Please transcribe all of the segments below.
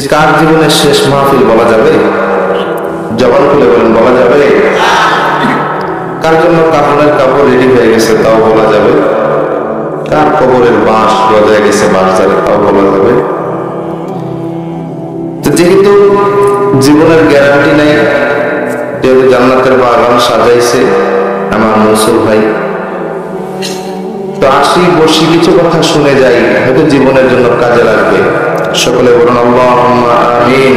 যে কার জীবনের শেষ মাহফিল বলা যাবে? জবান খুলে বলেন, বলা যাবে? কার জন্য কাপড়ের কাপড় রেডি হয়ে গেছে তাও বলা যাবে? কার কবরের বাঁশ গজায় গেছে বাঁশঝাড়ে তাও বলা যাবে? তো যেহেতু জীবনের গ্যারান্টি নাই, যেহেতু জান্নাতের বাগান সাজাইছে আমার মনসুর ভাই, তো আসি বসি কিছু কথা শুনে যাই, হয়তো জীবনের জন্য কাজে লাগবে। সকলে বলুন আল্লাহুম্মা আমিন।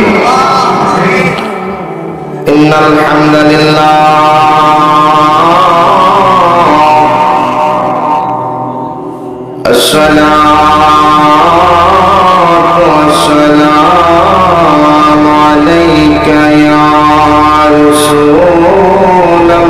ইন্নাল হামদালিল্লাহ আসসালাতু ওয়াসসালামু আলাইকা ইয়া রাসূলুল্লাহ।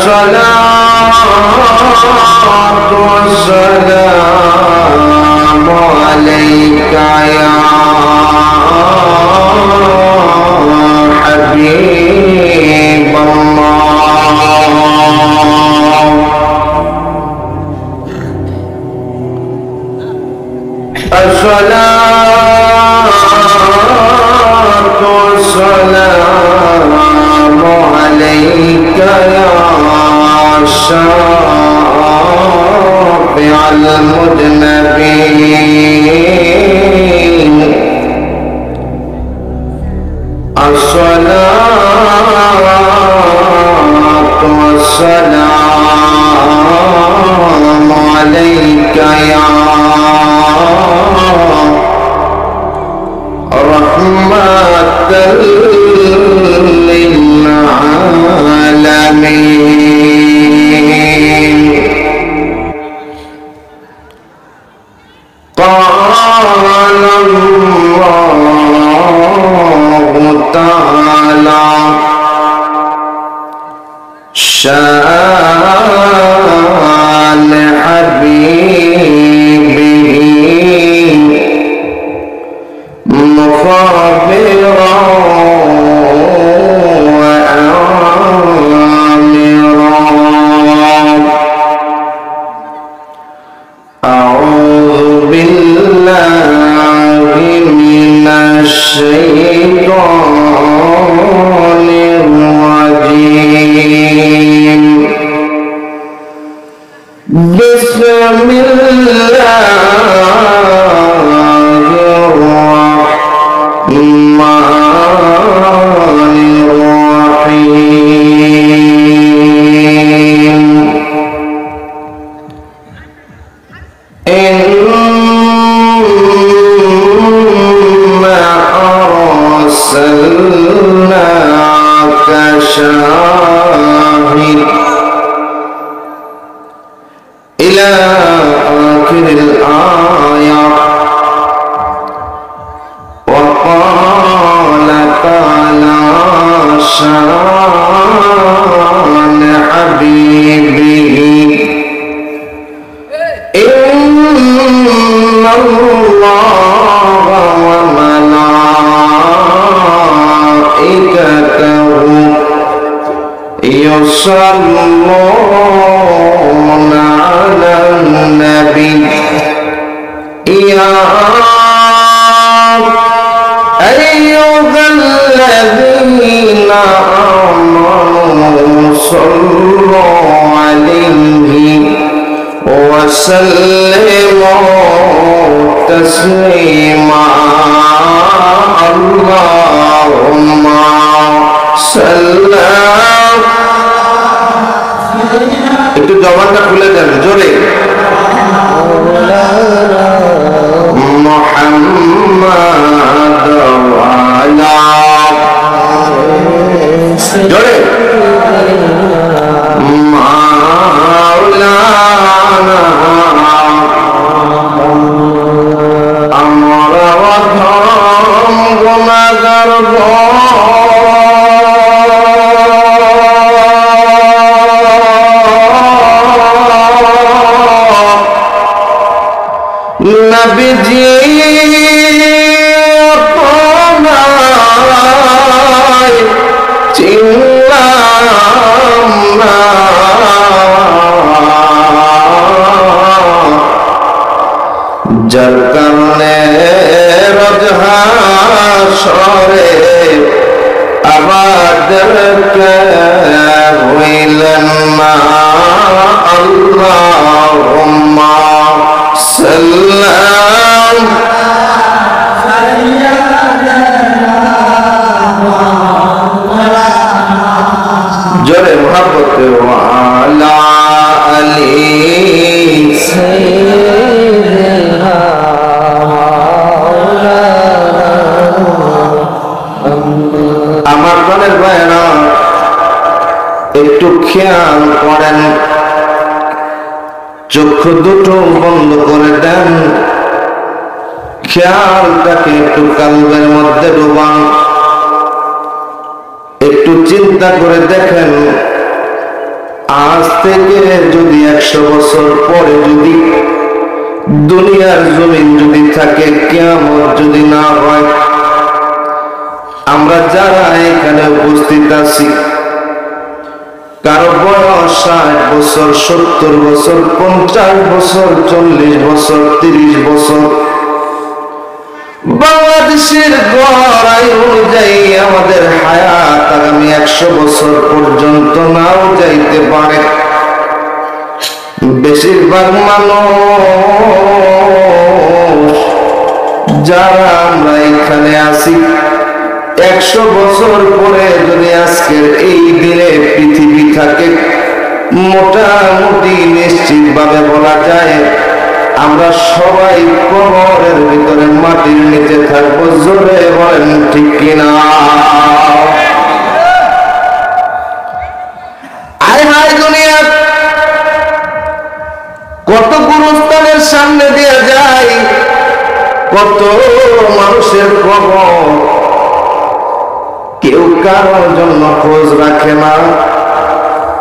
الصلاة والسلام عليك يا حبيب الله. الصلاة والسلام عليك يا شافع المذنبين. الصلاة والسلام عليك يا رحمة للعالمين. قال الله تعالى شان حبيبه مخبرا وآمرا. أعوذ بالله من الشيطان الرجيم. بسم الله الرحمن الرحيم. إنا أرسلناك شاهد إلى آخر الآية. وقال تعالى شان حبيبه إن الله وملائكته يصلون على النبي يا أيها الذين آمنوا صلوا عليه وسلموا تسليما. اللهم صل. একটু জবানটা খুলে দেন জোরে। মুহাম্মাদ ওয়ালা জোরে মাওলানা আমরা অধম গুনাহগার নবীজি আপনার চিনলাম না আল্লাহুম্মা সাল্লাম জোরে মোহাব্বতে ওয়া আলা আলি সাইয়্যিদিনা আমার প্রাণের ভাইরা একটু খেয়াল করেন, চক্ষু দুটো বন্ধ করে দেন, খেয়ালটাকে একটু কালবের মধ্যে ডুবান, একটু চিন্তা করে দেখেন আজ থেকে যদি 100 বছর পরে যদি দুনিয়ার জমিন যদি থাকে, কিয়ামত যদি না হয়, আমরা যারা এখানে উপস্থিত আছি কারো বয়স 60 বছর, 70 বছর, 50 বছর, 40 বছর, 30 বছর, বাংলাদেশের গড় আয়ু অনুযায়ী আমাদের হায়াত আগামী 100 বছর পর্যন্ত নাও যাইতে পারে। বেশিরভাগ মানুষ যারা আমরা এখানে আছি 100 বছর পরে যদি আজকের এই দিনে পৃথিবী থাকে, মোটামুটি নিশ্চিত ভাবে বলা যায় আমরা সবাই কবরের ভিতরে মাটির নিচে থাকবো। জোরে বলেন ঠিক কিনা? আয় হায় দুনিয়া কত গুরুস্থানের সামনে দিয়ে যায়, কত মানুষের কবর, কেউ কারোর জন্য খোঁজ রাখে না,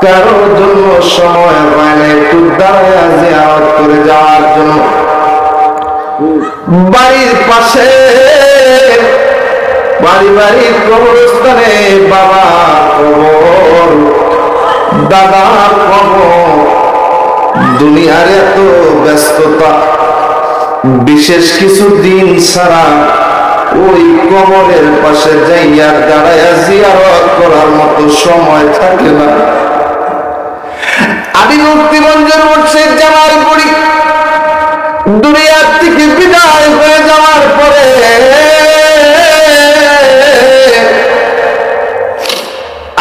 কারোর জন্য সময় পায় না একটু দাঁড়ায় জিয়ারত করে যাওয়ার জন্য। বাড়ির পাশে পারিবারিক কবরস্থানে বাবা কবর, দাদা কবর, দুনিয়ার এত ব্যস্ততা, বিশেষ কিছু দিন ছাড়া ওই কবরের পাশে যাইয়া দাঁড়াইয়া জিয়ারত করার মতো সময় থাকে না। আমি মুক্তিমঞ্জুর মুর্শিদ জামালপুরী দুনিয়ার থেকে বিদায় হয়ে যাওয়ার পরে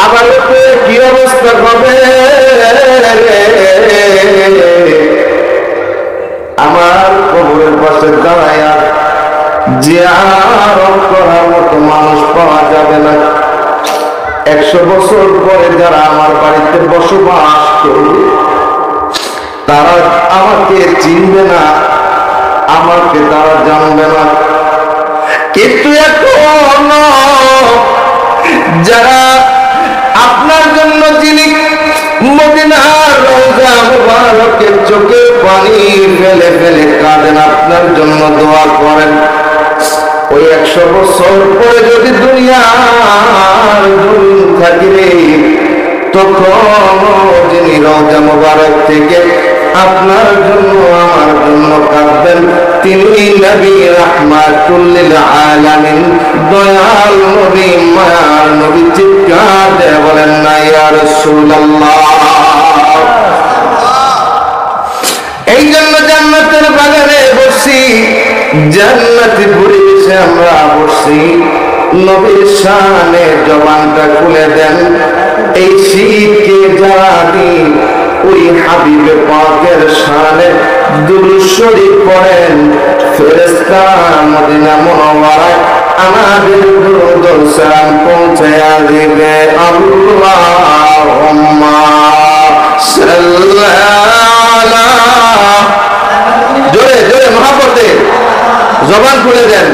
আবার কি অবস্থা হবে, আমার কবরের পাশে দাঁড়াইয়া জিয়ারত করার মতো মানুষ পাওয়া যাবে না। 100 বছর পরে যারা আমার বাড়িতে বসবাস করবে তারা আমাকে চিনবে না, আমাকে তারা জানবে না। কিন্তু এখন যারা আপনার জন্য যিনি মদিনার রওজা মুবারকের চোখে পানি ফেলে ফেলে কাঁদেন, আপনার জন্য দোয়া করেন, ওই 100 বছর পরে যদি দুনিয়ার জমিন থাকিলে তখন যিনি রওজা মুবারক থেকে আপনার জন্য আমার জন্য কাঁদবেন তিনি নবী রাহমাতুল লিল আলামিন, দয়াল নবী, মায়ার নবী। চিৎকার দিয়ে বলেন না ইয়া রাসূলুল্লাহ। এই জন্য জান্নাতের বাগানে বসি, জান্নাতি পরিবেশে আমরা বসি, নবীর শানে জবানটা খুলে দেন। এই শীতকে জানি ওই হাবিবে পাকের শানে দুরূদ শরীফ পড়েন, ফেরেশতা মদিনা মুনাওয়ারায় আমাদের দুরূদ ও সালাম পৌঁছায়া দিবে। আল্লাহুম্মা সাল্লাল্লাহু, জোরে জোরে মহব্বতে জবান খুলে দেন,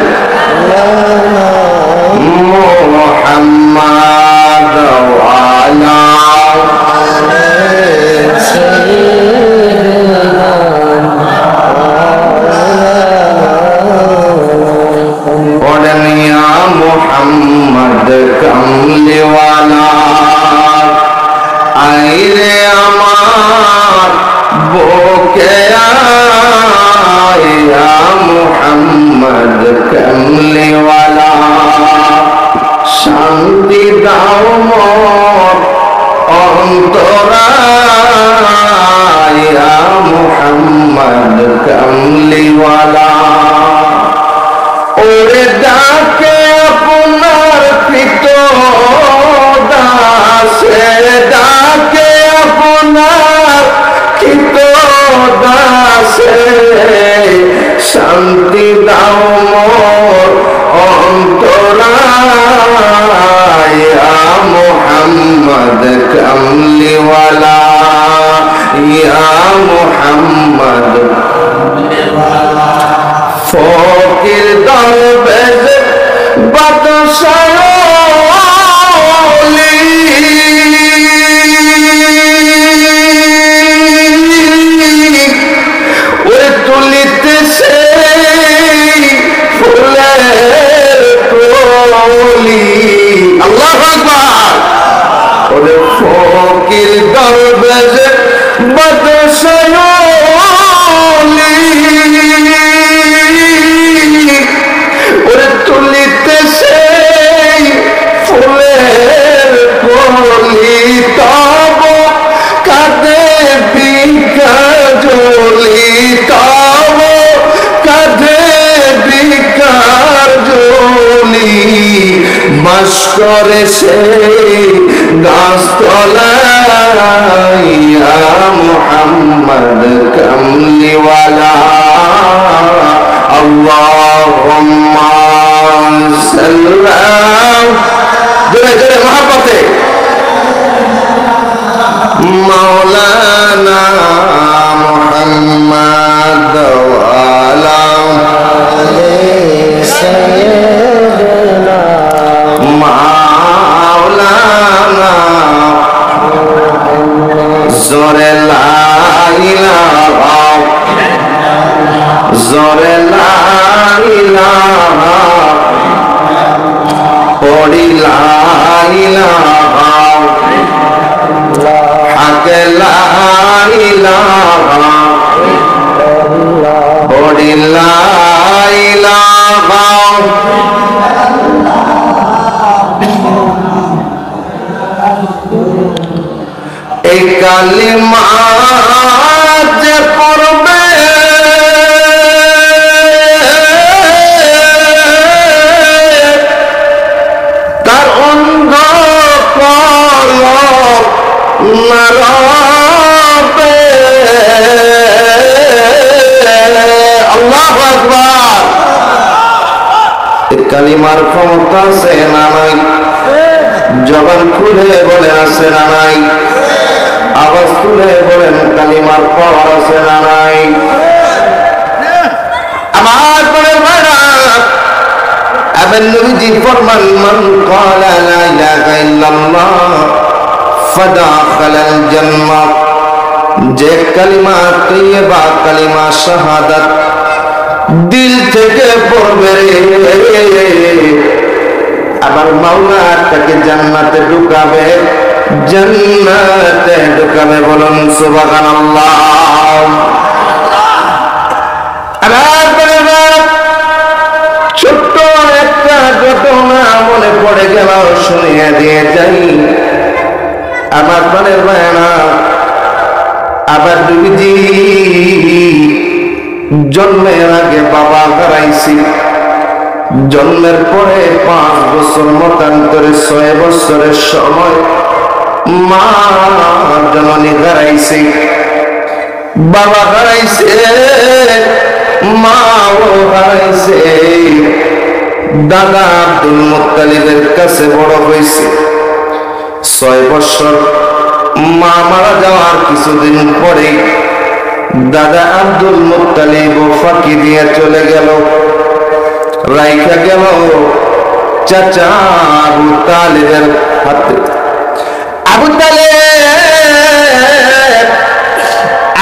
মুহাম্মাদ ওয়া আলা মোহাম্মদ কামলিওয়ালা, আইরে আমার বুকে আয়া মোহাম্মদ কামলিওয়ালা, শান্তি দাও মোর মোহাম্মদ কামলিওয়ালা ওরে ডাকে আপনার কৃত দাসে ডাকে আপনার কৃত দাসে শান্তি দাও মোর অন্তরায় ইয়া মুহাম্মদ কামলিওয়ালা ইয়া মুহাম্মদ ফকির দরবেশ বাদশাহলি ওরে তুলিতেছে ফুলের কলি আল্লাহু আকবার ওরে ফকির দরবেশ বাদশাহলি ওরে তুলিতেছে ফুলের কলি তব কাঁদে বিকাজলি তব কাঁদে বিকাজলি বাস করে সে গাছতলায় ইয়া মুহাম্মদ কামলিওয়ালা আল্লাহুম্মা সাল্লাম জোরে জোরে মহব্বতে মাওলানা মুহাম্মদ ওয়ালা সাইয়্যিদিনা মাওলানা জোরে লা ইলাহা জোরে লা ইলাহা পড়ি লা ইলাহা হক লা ইলাহা পড়ি লা ইলাহা এই কালিমা যে পড়বে তার অন্ধ কলব নারবে আল্লাহু আকবার এই কালিমার ক্ষমতা আছে না নাই জবান খুলে বলে আছে না নাই আওয়াজ তুলে বলেন কালিমার পাওয়ার আছে না নাই আমার পরে ভাড়া আবার নবীজি ফরমান মান ক্বালা লা ইলাহা ইল্লাল্লাহ ফাদাখালাল জান্নাহ যে কালিমা তাইয়্যিবা কালিমা শাহাদাত দিল থেকে পড়বে আবার মাওলা তাকে জান্নাতে ঢুকাবে জান্নাতে ঢুকাবে বলুন সুবহানাল্লাহ ছোট্ট একটা ঘটনা মনে পড়ে গেল শুনিয়ে দিয়ে যাই আমার প্রাণের ভাইরা আবার নবীজি জন্মের আগে বাবা হারাইছি জন্মের পরে 5 বছর মতান্তরে 6 বছরের সময় মা জননী হারাইছে বাবা হারাইছে মাও হারাইছে দাদা আব্দুল মুত্তালিবের কাছে বড় হয়েছে 6 বছর মা মারা যাওয়ার কিছুদিন পরে দাদা আব্দুল মুত্তালিব ফাঁকি দিয়ে চলে গেল রাইখা গেল চাচা আবু তালেবের হাতে আবু তালেব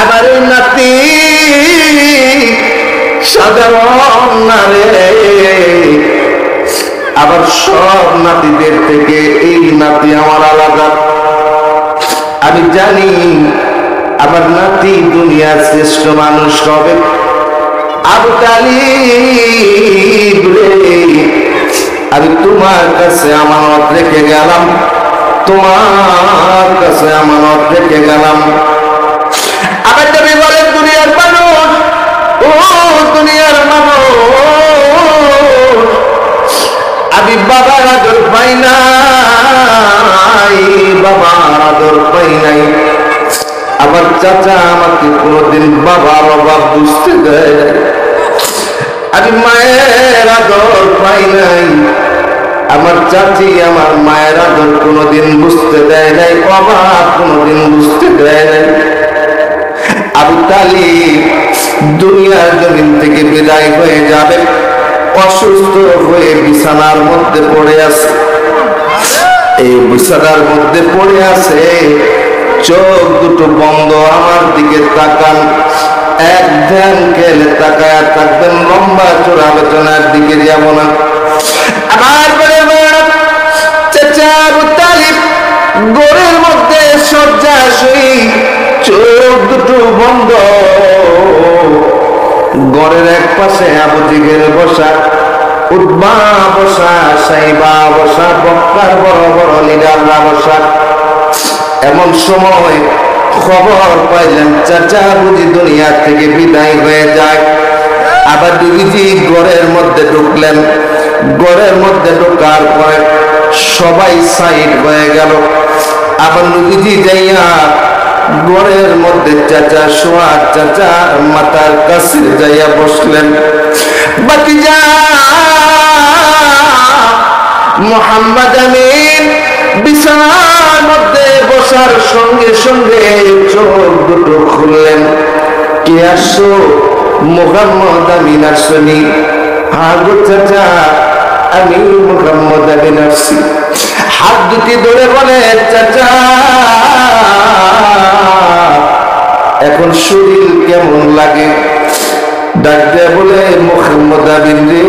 আমার নাতি সাধারণ না রে আবার সব নাতিদের থেকে এই নাতি আমার আলাদা আমি জানি আমার নাতি দুনিয়ার শ্রেষ্ঠ মানুষ হবে আবু তালিব রে আমি তোমার কাছে আমানত রেখে গেলাম তোমার কাছে আমানত রেখে গেলাম আবার তুমি বলেন দুনিয়ার মানুষ আমি বাবার আদর পাই নাই, বাবার আদর পাই নাই। আমার চাচা আমাকে কোনোদিন বাবার অভাব বুঝতে দেয় নাই। আমি মায়ের আদর পাই নাই, আমার চাচি আমার মায়ের আদর কোনোদিন বুঝতে দেয় নাই, অভাব কোনোদিন বুঝতে দেয় নাই। আবু তালিব দুনিয়ার জমিন থেকে বিদায় হয়ে যাবে, অসুস্থ হয়ে বিছানার মধ্যে পড়ে আছে। এই বিছানার মধ্যে পড়ে আছে, চোখ দুটো বন্ধ, আমার দিকে তাকান। এক ধ্যান খেলে তাকায় থাকবেন, লম্বা চোর আলোচনার দিকে যাব না। আমার চাচা আবু তালিব ঘরের মধ্যে শয্যাশয়ী, চোখ দুটো বন্ধ। ঘরের এক পাশে আবু জেহেল বসা, উতবা বসা, সাইবা বসা, মক্কার বড় বড় লিডাররা বসা। এমন সময় খবর পাইলেন চাচা বুঝি দুনিয়া থেকে বিদায় হয়ে যায়। আবার নবীজি ঘরের মধ্যে ঢুকলেন। ঘরের মধ্যে ঢোকার পরে সবাই সাইড হয়ে গেল। আবার নবীজি যাইয়া ঘরের মধ্যে চাচা শোয়া, চাচা মাথার কাছে যাইয়া বসলেন। বাকি যা মুহাম্মদ আমিন বিছানার মধ্যে বসার সঙ্গে সঙ্গে চোখ দুটো খুললেন। কে আসছো? মুহাম্মদ আমিন আসনি? হ্যাঁ গো চাচা, আমি মুহাম্মদ আমিন আসছি। হাত দুটি ধরে বলে, চাচা এখন শরীর কেমন লাগে? ডাক্তার বলে, মুহাম্মদ আমিন রে,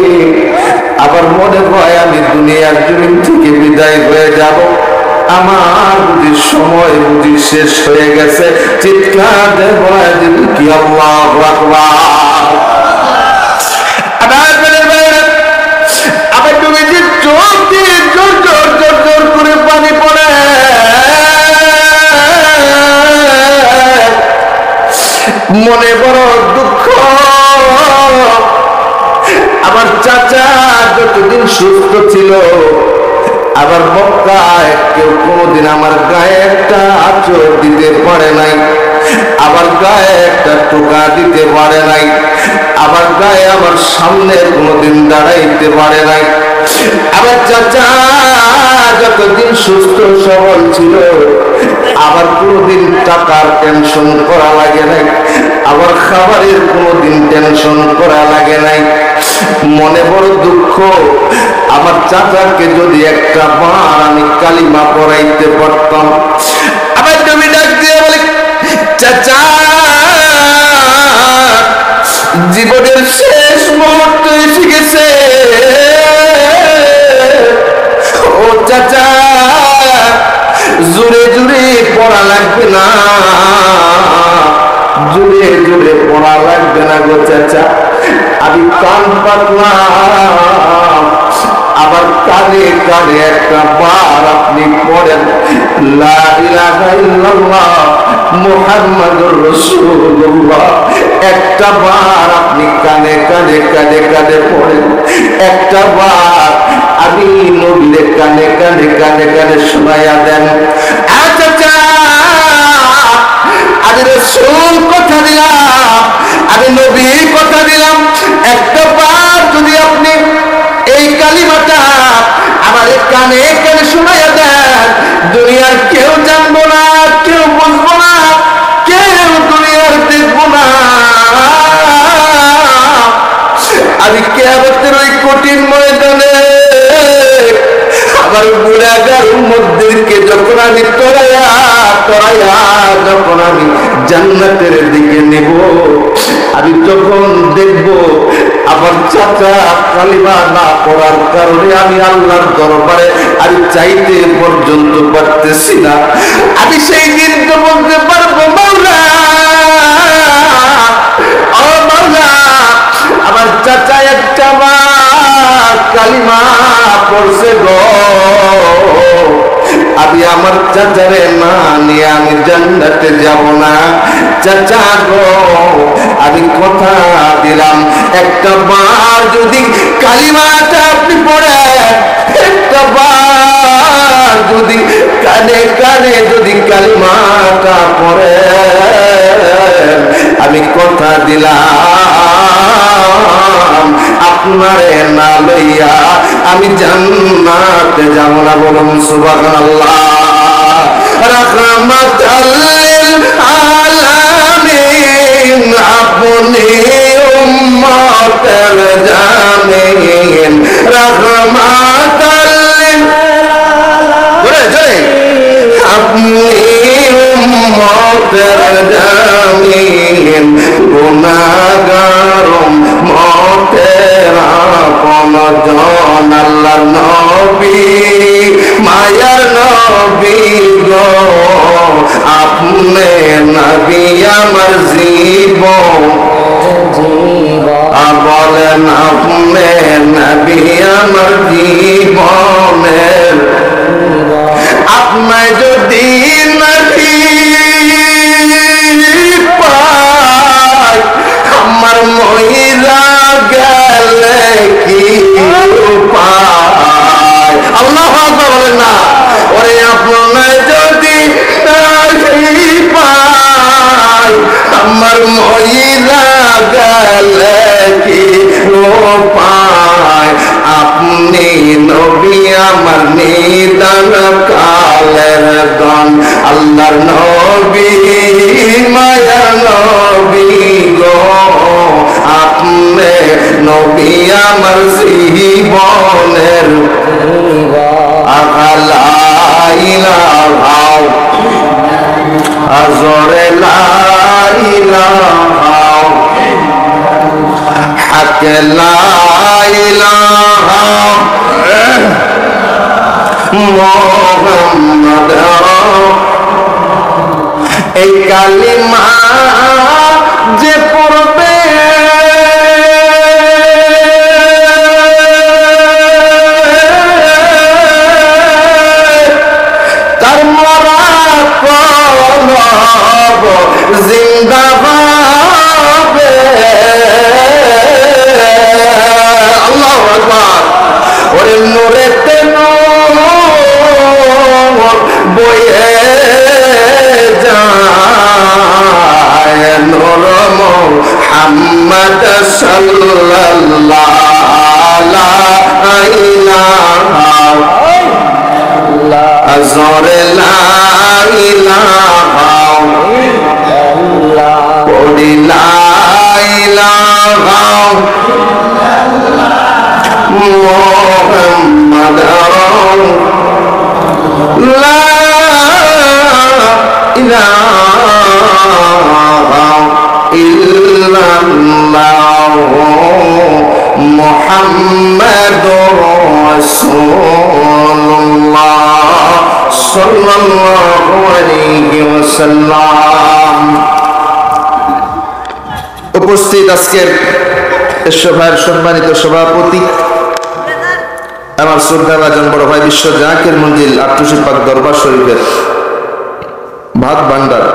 আবার মনে হয় আমি দুনিয়ার জমিন থেকে বিদায় হয়ে যাব, আমার বুঝি সময় বুঝি শেষ হয়ে গেছে। চিৎকার দিয়ে বলা দিবি কি আল্লাহু আকবার। আবার তুমি যে চোখ দিয়ে জোর জোর জোর জোর করে পানি পড়ে, মনে বড় দুঃখ। আমার চাচা যতদিন সুস্থ ছিল, আবার মক্কায় কেউ কোনোদিন আমার গায়ে একটা আঁচড় দিতে পারে নাই, আবার গায়ে একটা টোকা দিতে পারে নাই, আবার গায়ে আমার সামনে কোনোদিন দাঁড়াইতে পারে নাই। আবার চাচা যতদিন সুস্থ সবল ছিল, আবার কোনোদিন টাকার টেনশন করা লাগে নাই, আবার খাবারের কোনোদিন টেনশন করা লাগে নাই। মনে বড় দুঃখ, আমার চাচাকে যদি একটা বার আমি কালিমা পড়াইতে পারতাম। আবার তুমি ডাক দিয়ে বলে, চাচা জীবনের শেষ মুহূর্ত এসে গেছে। ও চাচা, জোরে জোরে পড়া লাগবে না, জোরে জোরে পড়া লাগবে না গো চাচা, আমি কান পাতলাম। আবার কানে কানে একটা বার আপনি পড়েন, লা ইলাহা ইল্লাল্লাহ মুহাম্মাদুর রাসূলুল্লাহ। একটা বার আপনি কানে কানে কানে কানে পড়েন, একটা বার আমি নবীর কানে কানে কানে কানে শোনায়া দেন। আচ্ছা, আমি রাসূল কথা দিলাম, আমি নবী কথা দিলাম, একটা বার যদি আপনি এই কালিমাটা আমার কানে কানে শোনায়া দেন, দুনিয়ার কেউ জানবো না, কেউ বুঝবো না, কেউ দুনিয়ার দেখবো না। আমি কিয়ামতের ওই কঠিন ময়দানে আমার গুনাহগার উম্মতদেরকে যখন আমি তরাইয়া তরাইয়া যখন আমি জান্নাতের দিকে নেব, আমি তখন দেখব আমার চাচা কালিমা না পড়ার কারণে আমি আল্লাহর দরবারে আমি চাইতে পর্যন্ত পারতেছি না। আমি সেই দিন তো বলতে পারবো, মাওলা ও মাওলা, আমার চাচা একটা বার কালিমা পড়ছে গো, আমি আমার চাচারে না নিয়ে আমি জান্নাতে যাব না। চাচা গো, আমি কথা দিলাম একটা বার যদি কালিমাটা আপনি পড়েন, একবার যদি কানে কানে যদি কালিমাটা পড়ে, আমি কথা দিলাম আপনারে না লইয়া আমি জান্নাতে যাব না। বলুন সুবহানাল্লাহ। রাহমাতাল লিল আলামিন আপনি উম্মতের জামিন। রাহমাতাল লিল আপনি উম্মতের জামিন। গুনাহগার উম্মতের আপনজন। আল্লাহর নবী মায়ার নবী গো, আপনি নবী আমার জীবন। বলেন আপনি নবী আমার জীবনের। আপনি যদি নবী পাই আমার মহিলা গেলে কি উপায়? আল্লাহু আকবার বলেন না। ওরে আপনি যদি নবী পাই আমার মহিলা গেলে কি উপায়? আপনি নবী আমার নিদান কালের গণ। আল্লাহর নবী মায়ার নবী গো, আপনি নবী আমার জীবনের। আলা ইলাহা আজরে লা ইলাহা হক লা ইলাহা মুহাম্মদ। এই কালিমা যে পড়বে তার মরা কলব জিন্দা হবে। আল্লাহু আকবার। ওরে নূরেতে নূর বয়ে যায়, নূর মুহাম্মদ সাল্লাল্লাহু আলাইহি আজরে লা ইলাহা ওরে লা ইলাহা মুহাম্মদ লা ইলাহা ইল্লাল্লাহ মুহাম্মাদুর রাসূলুল্লাহ সাল্লাল্লাহু আলাইহি ওয়াসাল্লাম। উপস্থিত আজকের সভার সম্মানিত সভাপতি আমার শ্রদ্ধাভাজন বড় ভাই বিশ্ব জাকির মঞ্জিল আট্টুসি পাক দরবার শরীফের ভাত ভান্ডার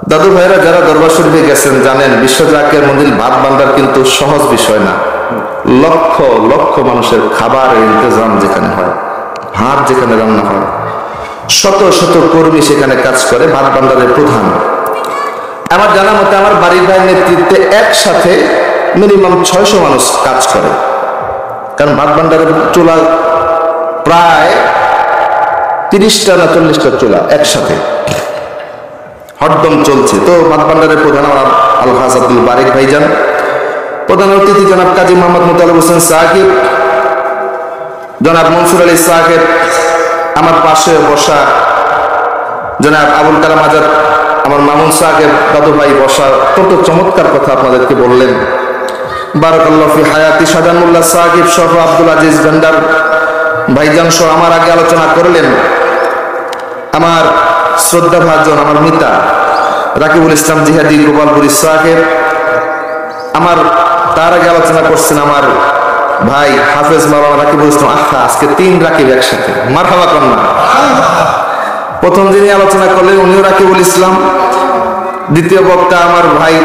দাদু ভাইরা যারা দরবার শরীফে গেছেন জানেন বিশ্ব জাকির মঞ্জিল ভাত ভান্ডার কিন্তু সহজ বিষয় না। লক্ষ লক্ষ মানুষের খাবারের ইন্তজাম যেখানে হয়, ভাত যেখানে রান্না হয়, শত শত কর্মী সেখানে কাজ করে। ভাত ভান্ডারের প্রধান আমার জানা মতে আমার বাড়ির ভাইয়ের নেতৃত্বে একসাথে মিনিমাম 600 মানুষ কাজ করে। কারণ ভাত ভান্ডারের চুলা প্রায় 30টা না 40টা চুলা একসাথে হরদম চলছে। তো ভাত ভান্ডারের প্রধান আমার আলহাজ আব্দুল বারেক ভাইজান, প্রধান অতিথি জনাব কাজী মোহাম্মদ মুতালিব হোসেন সাকিব, জনাব মনসুর আলী সাহেব, আমার পাশে বসা জনাব আবুল কালাম আজাদ, আমার মামুন সাহেব দাদু ভাই বসা, কত চমৎকার কথা আপনাদেরকে বললেন। বারাকাল্লাহু ফি হায়াতি শাহজাহানুল্লাহ সাকিব সহ আব্দুল আজিজ ভান্ডার ভাইজান সহ আমার আগে আলোচনা করলেন আমার শ্রদ্ধা ভাজন আমার মিতা রাকিবুল ইসলাম জিহাদি গোপালপুরি সাহেব। আমার তার আগে আলোচনা করছেন আমার ভাই হাফেজ মাওলানা রাকিবুল ইসলাম। আজকে 3 রাকিব একসাথে, মারহাবা কন্যা। প্রথম যিনি আলোচনা করলেন উনিও রাকিবুল ইসলাম, দ্বিতীয় বক্তা আমার ভাই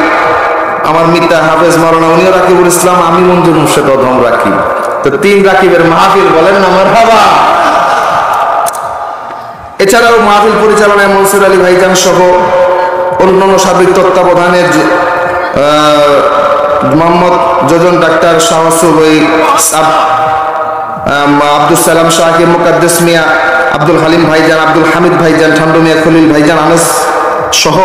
আমার মিতা হাফেজ মাওলানা উনিও রাকিবুল ইসলাম, আমি মঞ্জুর মুর্শেদ অধম রাকিব। তো তো 3 রাকিবের মাহফিল, বলেন না মারহাবা। এছাড়াও মাহফিল পরিচালনায় মনসুর আলী ভাইজান সহ অন্যান্য সার্বিক তত্ত্বাবধানের মোহাম্মদ যোজন ডাক্তার শাহসুবই, আব্দুল সালাম শাকির, মুকাদ্দেস মিয়া, আব্দুল হালিম ভাইজান, আব্দুল হামিদ ভাইজান, ঠান্ডু মিয়া, খলিল ভাইজান, আনাস সহ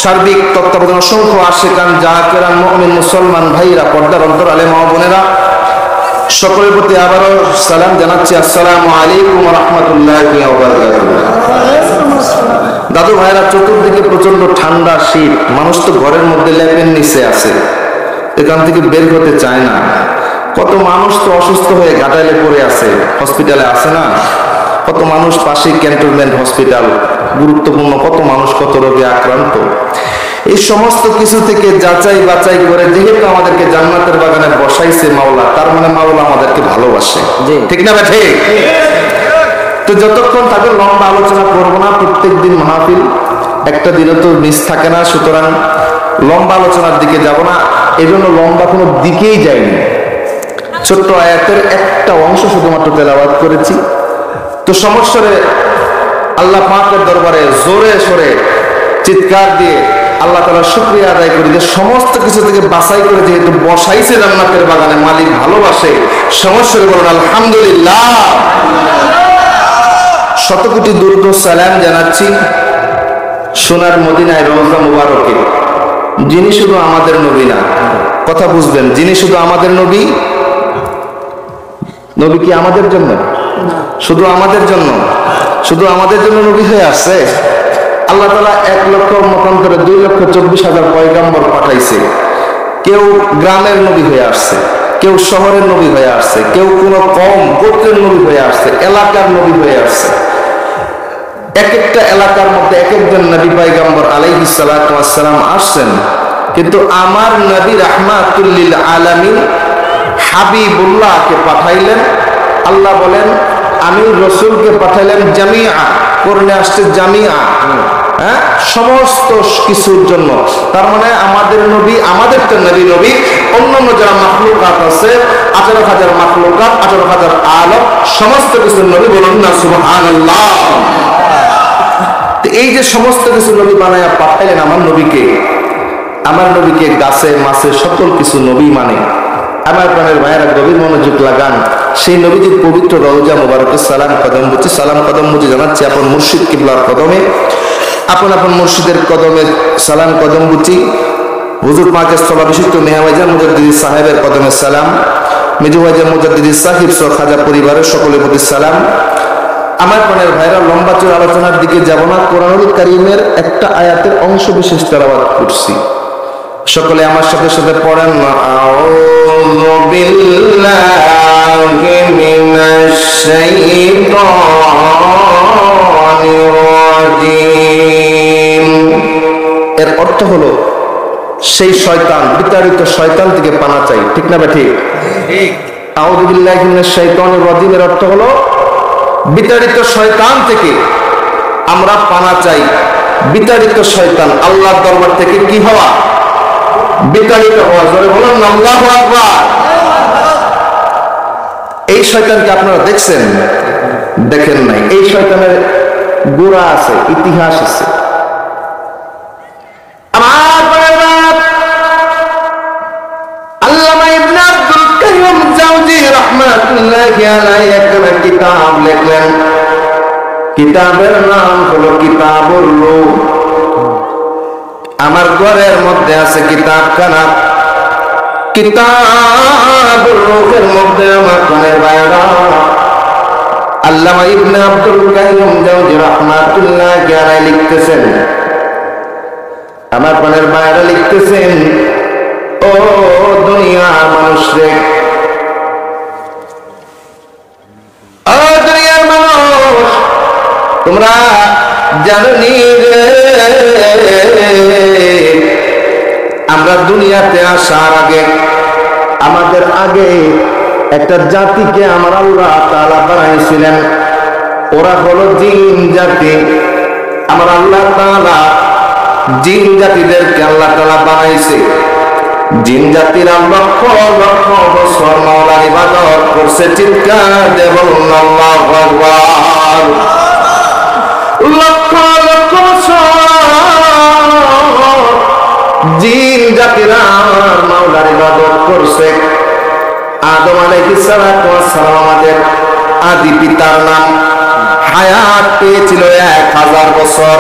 সার্বিক তত্ত্বাবধান অসংখ্য আশিকান, জাকিরান, মুমিন মুসলমান ভাইরা, পর্দার অন্তরালে মা বোনেরা, সকলের প্রতি আবারও সালাম জানাচ্ছি। আসসালামু আলাইকুম ওয়া রাহমাতুল্লাহি ওয়া বারাকাতুহু। দাদু ভাইরা, চতুর্দিকে প্রচন্ড ঠান্ডা, শীত, মানুষ তো ঘরের মধ্যে লেপের নিচে আছে, এখান থেকে বের হতে চায় না। কত মানুষ তো অসুস্থ হয়ে ঘাটাইলে পড়ে আছে, হসপিটালে আছে না। কত মানুষ পাশেই ক্যান্টনমেন্ট হসপিটাল, গুরুত্বপূর্ণ কত মানুষ কত রোগে আক্রান্ত। এই সমস্ত কিছু থেকে যাচাই বাছাই করে যেহেতু আমাদেরকে জান্নাতের বাগানে বসাইছে মাওলা, তার মানে মাওলা আমাদেরকে ভালোবাসে, ঠিক না ভাই? ঠিক। তো যতক্ষণ তাকে লম্বা আলোচনা করবো না, প্রত্যেক দিন মাহফিল, একটা দিনে তো মিস থাকে না, সুতরাং লম্বা আলোচনার দিকে যাব না। এই জন্য লম্বা কোনো দিকেই যায়নি, ছোট্ট আয়াতের একটা অংশ শুধুমাত্র তেলাওয়াত করেছি। তো সমস্যারে আল্লাহ পাকের দরবারে জোরে সরে চিৎকার দিয়ে আল্লাহ তাআলার শুকরিয়া আদায় করি যে সমস্ত কিছু থেকে বাছাই করে যেহেতু বসাইছে জান্নাতের বাগানে, মালিক ভালোবাসে। সমস্যারে বলুন আলহামদুলিল্লাহ। শত কোটি দুরূদ ও সালাম জানাচ্ছি সোনার মদিনায় রওজা মুবারকে, যিনি শুধু আমাদের নবী না, কথা বুঝবেন, যিনি শুধু আমাদের নবী। নবী কি আমাদের জন্য? শুধু আমাদের জন্য? শুধু আমাদের জন্য নবী হয়ে আসছে? আল্লাহ তাআলা 1 লক্ষ মতান্তরে 2,24,000 পয়গাম্বর পাঠাইছে। কেউ গ্রামের নবী হয়ে আসছে, কেউ শহরের নবী হয়ে আসছে, কেউ কোনো কম গোত্রের নবী হয়ে আসছে, এলাকার নবী হয়ে আসছে। এক একটা এলাকার মধ্যে এক একজন নবী পয়গাম্বর আলাইহিস সালাতু ওয়াস সালাম আসছেন, কিন্তু আমার নবী রাহমাতুল লিল আলামিন হাবিবুল্লাহকে পাঠাইলেন। আল্লাহ বলেন আমি রসুলকে পাঠাইলেন জামিআ, কোরআনে আসছে জামিআ, হ্যাঁ, সমস্ত কিছুর জন্য। তার মানে আমাদের নবী, আমাদের তো নবী নবী, অন্যান্য যারা মাখলুকাত আছে 18,000 মাখলুকাত, 18,000 আলম, সমস্ত কিছুর নবী, বলুন না সুবহানাল্লাহ। এই যে সমস্ত কিছু নবী বানায়া পাঠাইলেন আমার নবীকে, আমার নবীকে গাছে মাছে সকল কিছু নবী মানে। আমার প্রাণের ভাইয়েরা গভীর মনোযোগ লাগান, সেই নবীজির পবিত্র রওজা মুবারকে সালাম কদম বুঝি, সালাম কদম বুঝি জানাচ্ছি আপন মুর্শিদ কিবলার কদমে, আপন আপন মুর্শিদের কদমে সালাম কদম বুঝি। হুজুর পাকের স্থলা বিশিষ্ট মিয়া ভাইজান মুজাদ্দিদি সাহেবের কদমে সালাম, মিজু ভাইজান মুজাদ্দিদি সাহিব সহ খাজা পরিবারের সকলের প্রতি সালাম। আমার প্রাণের ভাইরা, লম্বা চোর আলোচনার দিকে যাব না, কোরআনুল কারীমের একটা আয়াতের অংশ বিশেষ তেলাওয়াত করছি। সকলে আমার সাথে সাথে পড়েন না, আউযু বিল্লাহি মিনাশ শাইতানির রাজীম। এর অর্থ হলো সেই শয়তান, বিতাড়িত শয়তান থেকে পানা চাই, ঠিক না ঠিক? ঠিক। আউযু বিল্লাহি মিনাশ শাইতানির রাজীম এর অর্থ হলো বিতাড়িত শয়তান থেকে আমরা পানা চাই। বিতাড়িত শয়তান, আল্লাহর দরবার থেকে কি হওয়া? বিতাড়িত হওয়া। জোরে বলুন আল্লাহু আকবার। এই শয়তানকে আপনারা দেখছেন? দেখেন নাই। এই শয়তানের গোড়া আছে, ইতিহাস আছে। আল্লামা ইবনে আব্দুল কাইয়্যুম জাওজি রাহমাতুল্লাহি আলাইহি একটা কিতাব লিখলেন। কিতাবের নাম হলো কিতাবুর রূহ। আমার ঘরের মধ্যে আছে কিতাবখানা, কিতাবুর রূহের মধ্যে আমার প্রাণের ভাইরা আল্লামা ইবনে আব্দুল কাইয়্যুম জাওজি রাহমাতুল্লাহি আলাইহি লিখতেছেন, আমার প্রাণের ভাইরা লিখতেছেন, ও দুনিয়ার মানুষ রে, ও দুনিয়ার মানুষ, তোমরা জানি রে, আমরা দুনিয়াতে আসার আগে, আমাদের আগে একটা জাতিকে আমার আল্লাহ তাআলা বানাইছিলেন। ওরা হলো জিন জাতি। আমার আল্লাহ তাআলা জিন জাতিদেরকে আল্লাহ তাআলা বানাইছে। জিন জাতিরা লক্ষ লক্ষ বছর মাওলার ইবাদত করছে, চিৎকার দিয়ে বলুন আল্লাহু আকবার। লক্ষ লক্ষ বছর জিন জাতিরা মাওলার ইবাদত করছে। আদম আলাইহিস সালাতু ওয়াস সালাম আমাদের আদি পিতার নাম, হায়াত পেয়েছিল 1000 বছর।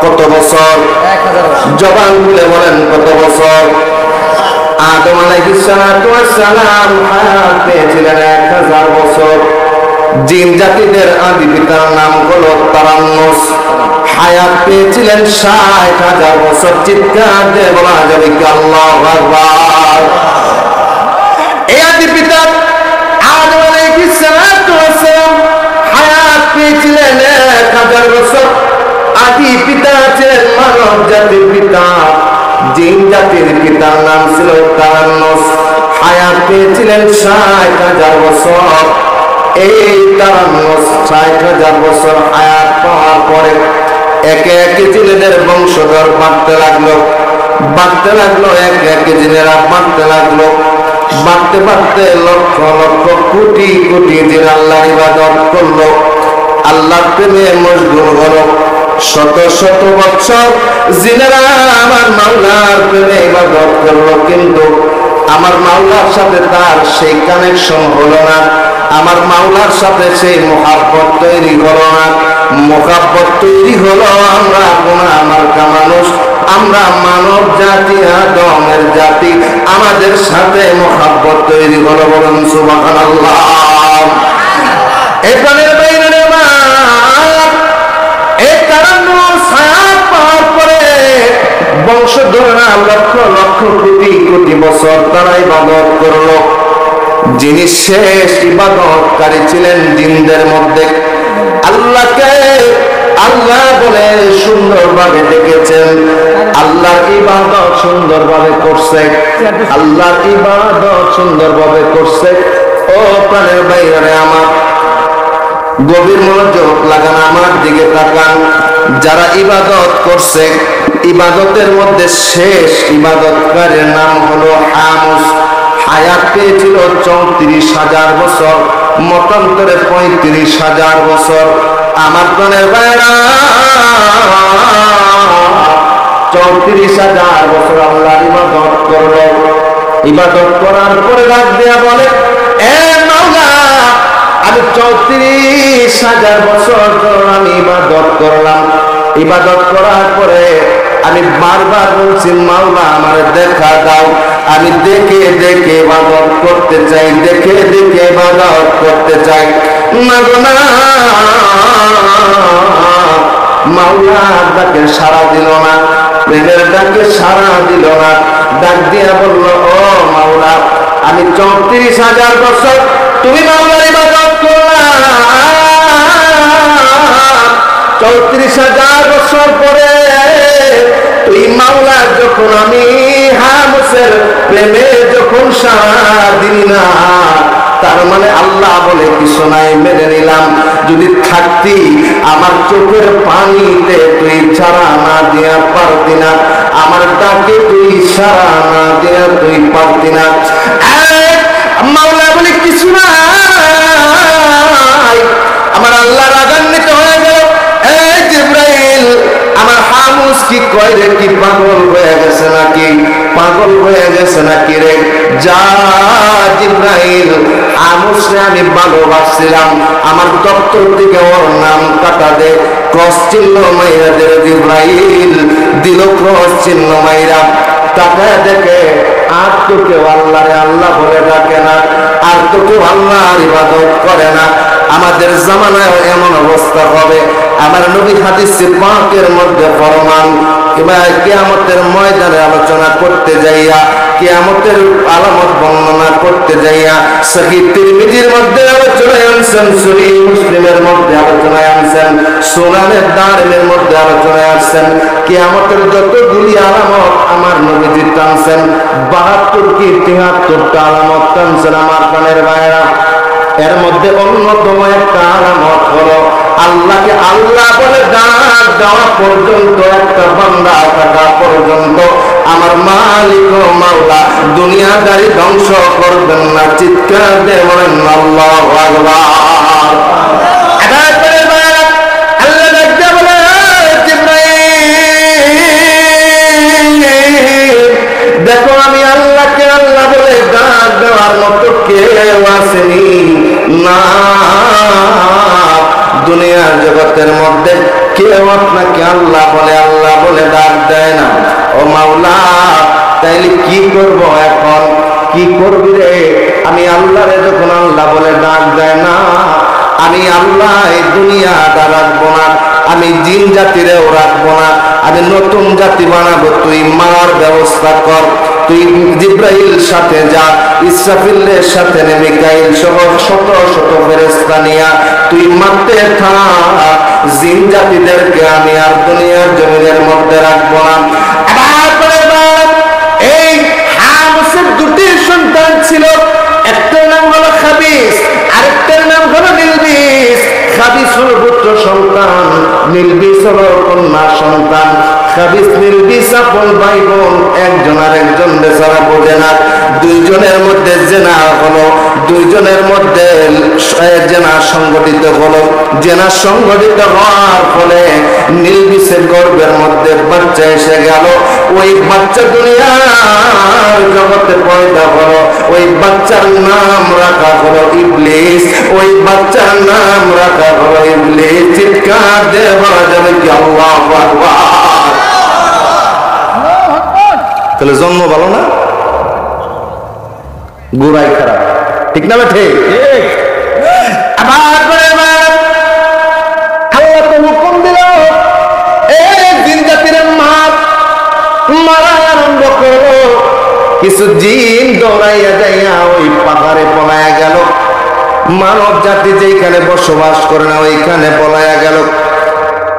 কত বছর? 1000 বছর। জবান খুলে বলেন কত বছর? আদম আলাইহিস সালাতু ওয়াস সালাম হায়াত পেয়েছিলেন 1000 বছর। জিন জাতিদের আদি পিতার নাম হলো তারান্নুস, হায়াত পেয়েছিলেন 60,000 বছর। চিৎকার দিয়ে বলা যাবে কি আল্লাহু আকবার। এই আদি পিতা আদম আলাইহিস সালাতু ওয়াস সালাম হায়াত পেয়েছিলেন 1000 বছর। আদি পিতা ছিলেন মানব জাতির পিতা, জিন জাতির পিতার নাম ছিল তারান্নুস, হায়াত পেয়েছিলেন 60,000 বছর। এই তারান্নুস 60,000 বছর হায়াত পাওয়ার পরে একে একে জিনেদের বংশধর বাড়তে লাগলো, বাড়তে লাগলো, একে একে জিনেরা বাড়তে লাগলো। বাড়তে বাড়তে লক্ষ লক্ষ কোটি কোটি জিন আল্লাহর ইবাদত করলো, আল্লাহর প্রেমে মশগুল হলো। শত শত বছর জিনেরা আমার মাওলার প্রেমে ইবাদত করলো, কিন্তু আমার মাওলার সাথে তার সেই কানেকশন হলো না, আমার মাওলার সাথে সেই মুহাব্বত তৈরি হলো না। মুহাব্বত তৈরি হলো আমরা গুনাহগার মানুষ, আমরা মানব জাতি, আদমের জাতি, আমাদের সাথে মুহাব্বত তৈরি হলো। বলুন সুবহানাল্লাহ। এখানে বাইরে বংশধররা লক্ষ লক্ষ কোটি কোটি বছর তারা ইবাদত করলো। যিনি শেষ ইবাদতকারী ছিলেন জিনদের মধ্যে, আল্লাহকে আল্লাহ বলে সুন্দরভাবে ডেকেছেন, আল্লাহর ইবাদত সুন্দরভাবে করছে, আল্লাহর ইবাদত সুন্দরভাবে করছে। ও প্রাণের বাইরে আমার গভীর মনোযোগ লাগান, আমার দিকে তাকান। যারা ইবাদত করছে, ইবাদতের মধ্যে শেষ ইবাদতকারীর নাম হলো হামুস, হায়াত পেয়েছিল 34,000 বছর, মতান্তরে 35,000 বছর। আমার প্রাণের বাইরা 34,000 বছর আল্লাহর ইবাদত করলো। ইবাদত করার পরে ডাক দেয়া বলে, এ মাওলা, আমি 34,000 বছর আমি ইবাদত করলাম। ইবাদত করার পরে আমি বারবার বলছি, মাওলা আমার দেখা দাও, আমি দেখে দেখে ইবাদত করতে চাই, দেখে দেখে ইবাদত করতে চাই। মাওলা ডাকে সাড়া দিল না, প্রেমের ডাকে সাড়া দিল না। ডাক দিয়া বলল, ও মাওলা, আমি 34,000 বছর তুমি মাওলার ইবাদত করলা, 34,000 বছর পরে তুই মাওলা যখন আমি হামুসের প্রেমে যখন সাড়া দিলি না, তার মানে আল্লাহ বলে কিছু নাই, মেনে নিলাম। যদি থাকতি আমার চোখের পানিতে তুই ছাড়া না দিয়া পারতি না, আমার ডাকে তুই সাড়া না দিয়া তুই পারতি না। মাওলা বলে কিছু নাই, আমার আল্লাহ রাগান্বিত হয়ে গেল। এই জিবরাইল, আমার হামুস কি কয় রে, কি পাগল হয়ে গেছে নাকি, পাগল হয়ে গেছে নাকি রে? যা জিবরাইল, হামুসরে আমি ভালোবাসছিলাম, আমার দপ্তর থেকে ওর নাম কাটা দে, ক্রস চিহ্ন মাইরা দে। জিবরাইল দিল ক্রস চিহ্ন মাইরা। তাকায় দেখে আর তো কেউ আল্লাহরে আল্লাহ বলে ডাকে না, আর তো কেউ আল্লাহর ইবাদত করে না। আমাদের জামানায় এমন অবস্থা হবে, আমার নবী হাদিসে পাকের মধ্যে ফরমান, কিয়ামতের ময়দানে আলোচনা করতে যাইয়া, কিয়ামতের আলামত বর্ণনা করতে যাইয়া সহিহ তিরমিজির মধ্যে আলোচনায় আনছেন, সহিহ মুসলিমের মধ্যে আলোচনায় আনছেন, সুনানের দারিমের মধ্যে আলোচনায় আসছেন। কিয়ামতের যতগুলি আলামত আমার নবীজি টানছেন, 72 কি 73টা আলামত টানছেন আমার প্রাণের ভাইরা। এর মধ্যে অন্যতম একটা আলামত হলো আল্লাহকে আল্লাহ বলে ডাক দেওয়া পর্যন্ত, একটা বান্দা থাকা পর্যন্ত আমার মালিক ও মাওলা দুনিয়াদারি ধ্বংস করবেন না। চিৎকার দিয়ে বলেন আল্লাহু আকবার। আল্লাহ দেখতে বলে দেখো আমি আল্লাহকে আল্লাহ বলে ডাক দেওয়ার মতো কেউ আসেনি না, দুনিয়ার জগতের মধ্যে কেউ আপনাকে আল্লাহ বলে ডাক দেয় না। ও মাওলা তাইলে কি করব এখন, কি করবি রে? আমি আল্লাহরে যখন আল্লাহ বলে ডাক দেয় না, আমি আল্লাহ এই দুনিয়াটা রাখবো না, আমি জিন জাতিরেও রাখবো না, আমি নতুন জাতি বানাবো। তুই মারার ব্যবস্থা কর, তুই জিব্রাইল সাথে যা, ইসরাফিলের সাথে নে, মিকাইল সহ শত শত ফেরেশতা নিয়া তুই মারতে থাক। জিন জাতিদেরকে আমি আর দুনিয়ার জমিনের মধ্যে রাখবো না। এই হামসের দুটি সন্তান ছিল, একটার নাম হলো খাবিস, আরেকটার নাম হলো নিলবিস। খাবিস হলো পুত্র সন্তান, নিলবিস হলো কন্যা সন্তান। খাবিস নিলবিস আপন ভাই বোন, একজন আর একজন বেচারা বোঝে না। দুইজনের মধ্যে জেনা হলো, দুইজনের মধ্যে জেনা সংগঠিত হলো। জেনা সংগঠিত হওয়ার ফলে নিলবিসের গর্ভের মধ্যে বাচ্চা এসে গেল। ওই বাচ্চা দুনিয়ার জগতে পয়দা হলো, ওই বাচ্চার নাম রাখা হলো ইবলিস, ওই বাচ্চার নাম রাখা হলো ইবলিস। চিৎকার দিয়ে বলা যাবে কি আল্লাহু আকবার। তাহলে জন্ম ভালো না, গোড়াই খারাপ, ঠিক না? ঠিক। আবার আল্লাহ তো হুকুম দিল এই জিন জাতির মারা আরম্ভ করলো। কিছু জিন দৌড়াইয়া যাইয়া ওই পাহাড়ে পলাইয়া গেল। মানব জাতি যেখানে বসবাস করে না ওইখানে পলাইয়া গেল।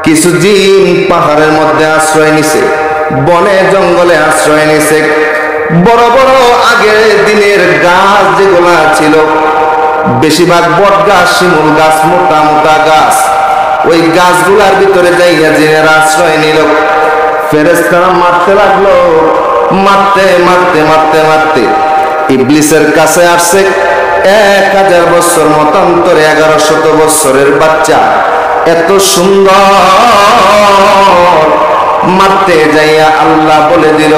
কিছু জিন পাহাড়ের মধ্যে আশ্রয় নিছে, বনে জঙ্গলে আশ্রয় নিছে। বড় বড় আগের দিনের গাছ যেগুলা ছিল, বেশিরভাগ বট গাছ, শিমুল গাছ, মোটা মোটা গাছ, ওই গাছগুলার ভিতরে যাইয়া জিনেরা আশ্রয় নিল। ফেরেশতারা মারতে লাগলো, মারতে মারতে মারতে মারতে ইবলিসের কাছে আসছে 1000 বছর মতান্তরে 1100 বছরের বাচ্চা, এত সুন্দর। মারতে যাইয়া আল্লাহ বলে দিল,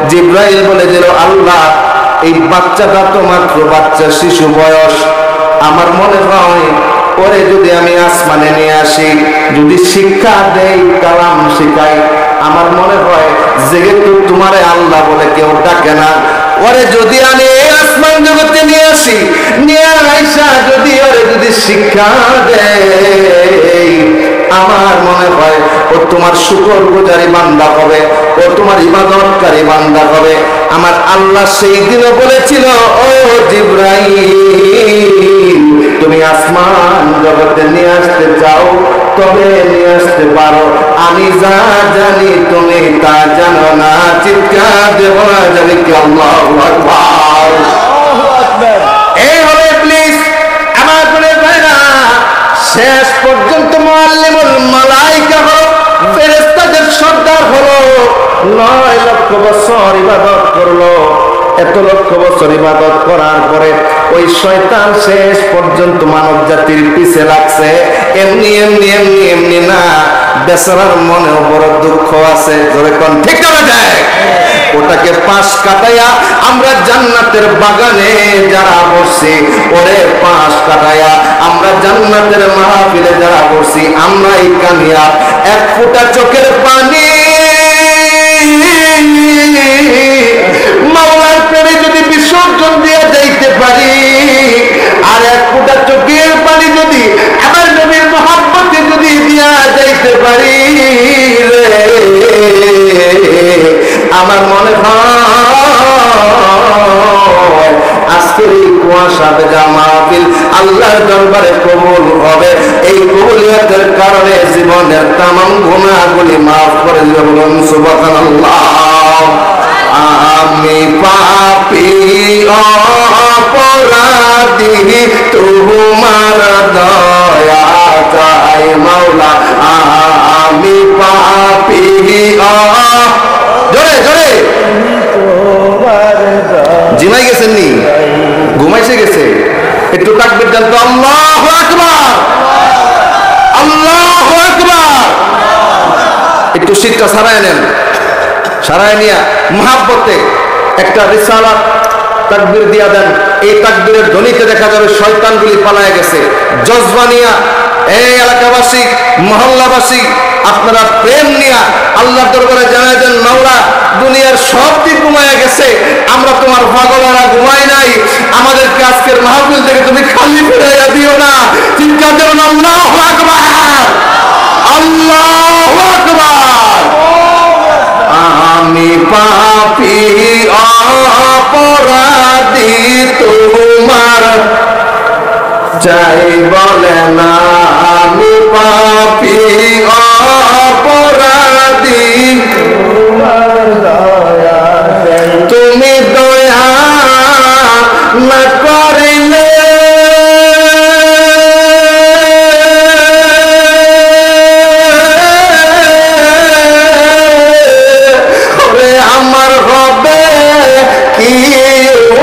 জিব্রাইল বলে দিল, আল্লাহ এই বাচ্চাটা তো মাত্র বাচ্চা, শিশু বয়স। আমার মনে হয় ওরে যদি আমি আসমানে নিয়ে আসি, যদি শিক্ষা দেই, কালাম শিখাই, আমার মনে হয় যেহেতু তোমারে আল্লাহ বলে কেউ ডাকে না, ওরে যদি আমি আসমান জগতে নিয়ে আসি, নিয়ে আইসা যদি ওরে যদি শিক্ষা দেই, আমার মনে হয় ও তোমার শুকরগুজারি বান্দা হবে, ও তোমার ইবাদতকারী বান্দা হবে। আমার আল্লাহ সেই দিনও বলেছিল, ও জিব্রাইল তুমি আসমান জগতে নিয়ে আসতে চাও তবে নিয়ে আসতে পারো, আমি যা জানি তুমি তা জানো না। চিৎকার দেব যাবে কি আল্লাহু আকবার। এই হলো ইবলিস। আমার বলে ভাইরা, শেষ পর্যন্ত মুআল্লিমুল মালায়েকা হলো, ফেরেশতাদের সর্দার হলো। 9 লক্ষ বছর ইবাদত করলো। এত লক্ষ বছর ইবাদত করার পরে ওই শয়তান শেষ পর্যন্ত মানব জাতির পিছে লাগছে। এমনি এমনি এমনি এমনি না, বেচারার মনেও বড় দুঃখ আছে। জোরে কোন ঠিক না? যায় ওটাকে পাশ কাটাইয়া আমরা জান্নাতের বাগানে যারা বসছি, ওরে পাশ কাটাইয়া আমরা জান্নাতের মাহফিলে যারা বসছি, আমরা এই কামিয়াব। এক ফোঁটা চোখের পানি মাওলার প্রেমে যদি বিসর্জন দিয়ে যাইতে পারি, আর এক ফোঁটা চোখের পানি যদি আমার নবীর মহব্বতে যদি দিয়া যাইতে পারি, আমার মনে হয় আজকের এই কুয়াশা ভেজা মাহফিল আল্লাহর দরবারে কবুল হবে। এই কবুলিয়তের কারণে জীবনের তামাম গুনাহগুলি মাফ করে দিবেন। সুবহানাল্লাহ। আমি পাপী অপরাধী, তোমার দয়া চাই মাওলা। আমি পাপী, জোরে জোরে, বলেন তো আল্লাহু আকবার, আল্লাহু আকবার। একটু শীতটা সারায় নেন, সারায় নিয়া মুহাব্বতে একটা রিসালাত তাকবীর দিয়া দেন। এই তাকবীরের ধ্বনিতে দেখা যাবে শয়তানগুলি পালায় গেছে। জজবা নিয়া এই এলাকাবাসী, মহল্লাবাসী, আপনারা প্রেম নিয়া আল্লাহর দরবারে জানায় দেন, মাওলা দুনিয়ার সব দিক ঘুমায় গেছে, আমরা তোমার পাগলেরা ঘুমাই নাই, আমাদেরকে আজকের মাহফিল থেকে তুমি খালি ফিরাইয়া দিও না। চিৎকার দেন আল্লাহু আকবার, আল্লাহু আকবার। আমি পাপী অপরাধী তোমার চাই বলে না, আমি পাপী অপরাধী তুমি দয়া না করিলে আমার হবে কি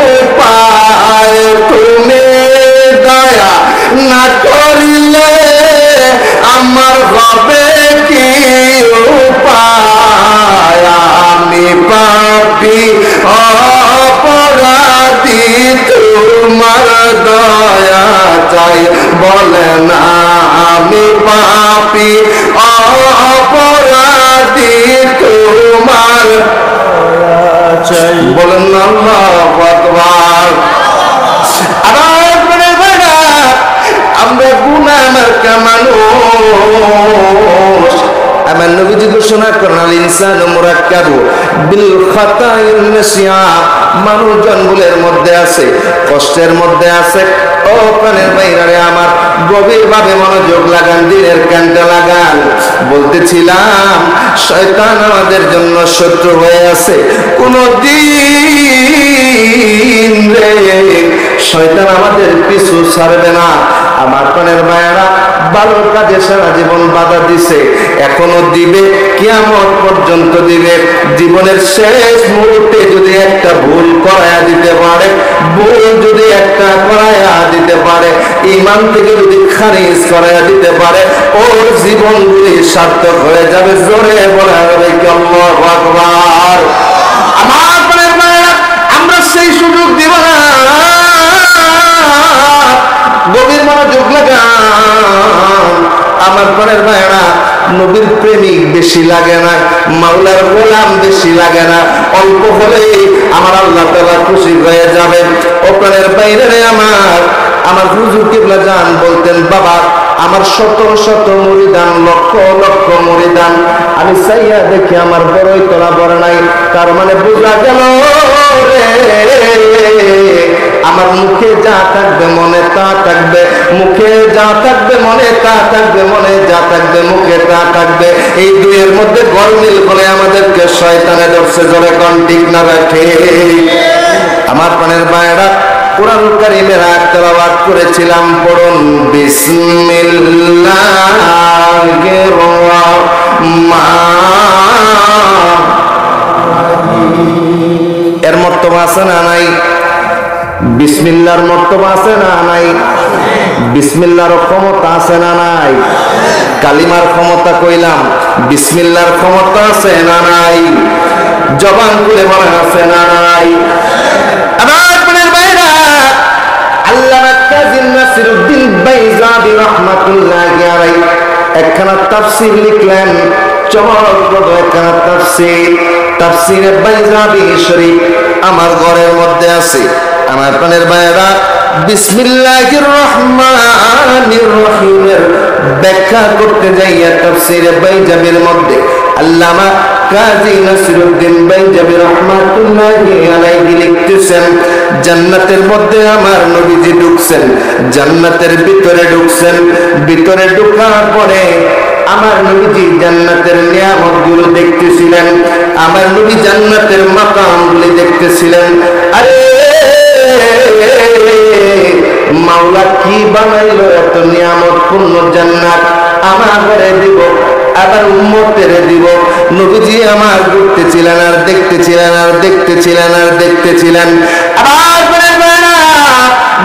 উপায়, তুমি দয়া না করিলে আমার হবে কি উপায়। আমি পাপী অপরাধী তোমার দয়া চাই বলে না, আমি পাপী অপরাধী তোমার চাই বলেন না আল্লাহু আকবার। আমরা গুনাহগার মানুষ। আমার নবীজি ঘোষণা করেন, আল ইনসানু মুরাক্কাবু বিল খাতাইন নাসিয়া, মানুষ জঙ্গলের মধ্যে আছে, কষ্টের মধ্যে আছে। ও প্রাণের বাইরে আমার গভীর ভাবে মনোযোগ লাগান, দিনের কানটা লাগান। বলতেছিলাম শয়তান আমাদের জন্য শত্রু হয়ে আছে। কোনদিন শয়তান আমাদের পিছু ছাড়বে না। আমার প্রাণের মায়েরা ভালো কাজে সারা জীবন বাধা দিছে, এখনো দিবে, কিয়ামত পর্যন্ত দিবে। জীবনের শেষ মুহূর্তে যদি একটা ভুল করায়া দিতে পারে, ভুল যদি একটা করায়া দিতে পারে, ঈমান থেকে যদি খারিজ করায়া দিতে পারে, ওর জীবনগুলি সার্থক হয়ে যাবে। জোরে বলা হবে কি আল্লাহু আকবার। আমার প্রাণের মায়েরা আমরা সেই সুযোগ দিব না। গভীর মনোযোগ লাগান। আমার ঘরের ভাইরা, নবীর প্রেমিক বেশি লাগে না, মাওলার গোলাম বেশি লাগে না। অল্প হলেই আমার আল্লাহ তাআলা খুশি হয়ে যাবেন। ও প্রাণের বাইরে আমার হুজুর কিবলা জান বলতেন, বাবা আমার শত শত মুরিদান, লক্ষ লক্ষ মুরিদান, আমি চাইয়া দেখি আমার বড়ই তোলা বড় নাই। তার মানে বোঝা গেল আমার মুখে যা থাকবে মনে তা থাকবে, মুখে যা থাকবে মনে তা থাকবে, মনে যা থাকবে মুখে তা থাকবে। এই দুইয়ের মধ্যে গরমিল বলে আমাদেরকে শয়তানে ধরছে। জোরে কোন ঠিক না রাখে। আমার প্রাণের ভাইরা, কোরআন কারীমের আয়াত তেলাওয়াত করেছিলাম, পড়ুন বিসমিল্লাহির রাহমানির। এর মর্তবা আছে না নাই? বিসমিল্লাহর মর্তবা আছে না নাই? বিসমিল্লাহর ক্ষমতা আছে না নাই? কালিমার ক্ষমতা কইলাম, বিসমিল্লাহর ক্ষমতা আছে না নাই? জবান খুলে বলা আছে না নাই? আমার প্রাণের ভাইরা, আল্লামা কাজী নাসিরউদ্দিন বাইজাবি রাহমাতুল্লাহি আলাইহি একখানা তাফসীর লিখলেন, চমকপ্রদ একখানা তাফসীর, তাফসীরে বাইজাবি শরীফ আমার ঘরের মধ্যে আছে। আমার প্রাণের ভাইরা, বিসমিল্লাহির রহমানির রহিমের ব্যাখ্যা করতে যাইয়া তাফসীরে বাইজাবির মধ্যে আল্লামা কাজী নাসিরউদ্দিন বাইজাবি রাহমাতুল্লাহি আলাইহি লিখতেছেন, জান্নাতের মধ্যে আমার নবীজি ঢুকছেন, জান্নাতের ভিতরে ঢুকছেন। ভিতরে ঢোকার পরে আমার নবীজি জান্নাতের নিয়ামতগুলো দেখতেছিলেন, আমার নবী জান্নাতের মাকামগুলি দেখতেছিলেন। আরে মাওলা কি বানাইলো এত নিয়ামতপূর্ণ জান্নাত, আমার ঘরে দিব, আবার উম্মতের দিব। নবীজি আমার দেখতেছিলেন আর দেখতেছিলেন আর দেখতেছিলেন আর দেখতেছিলেন। আবার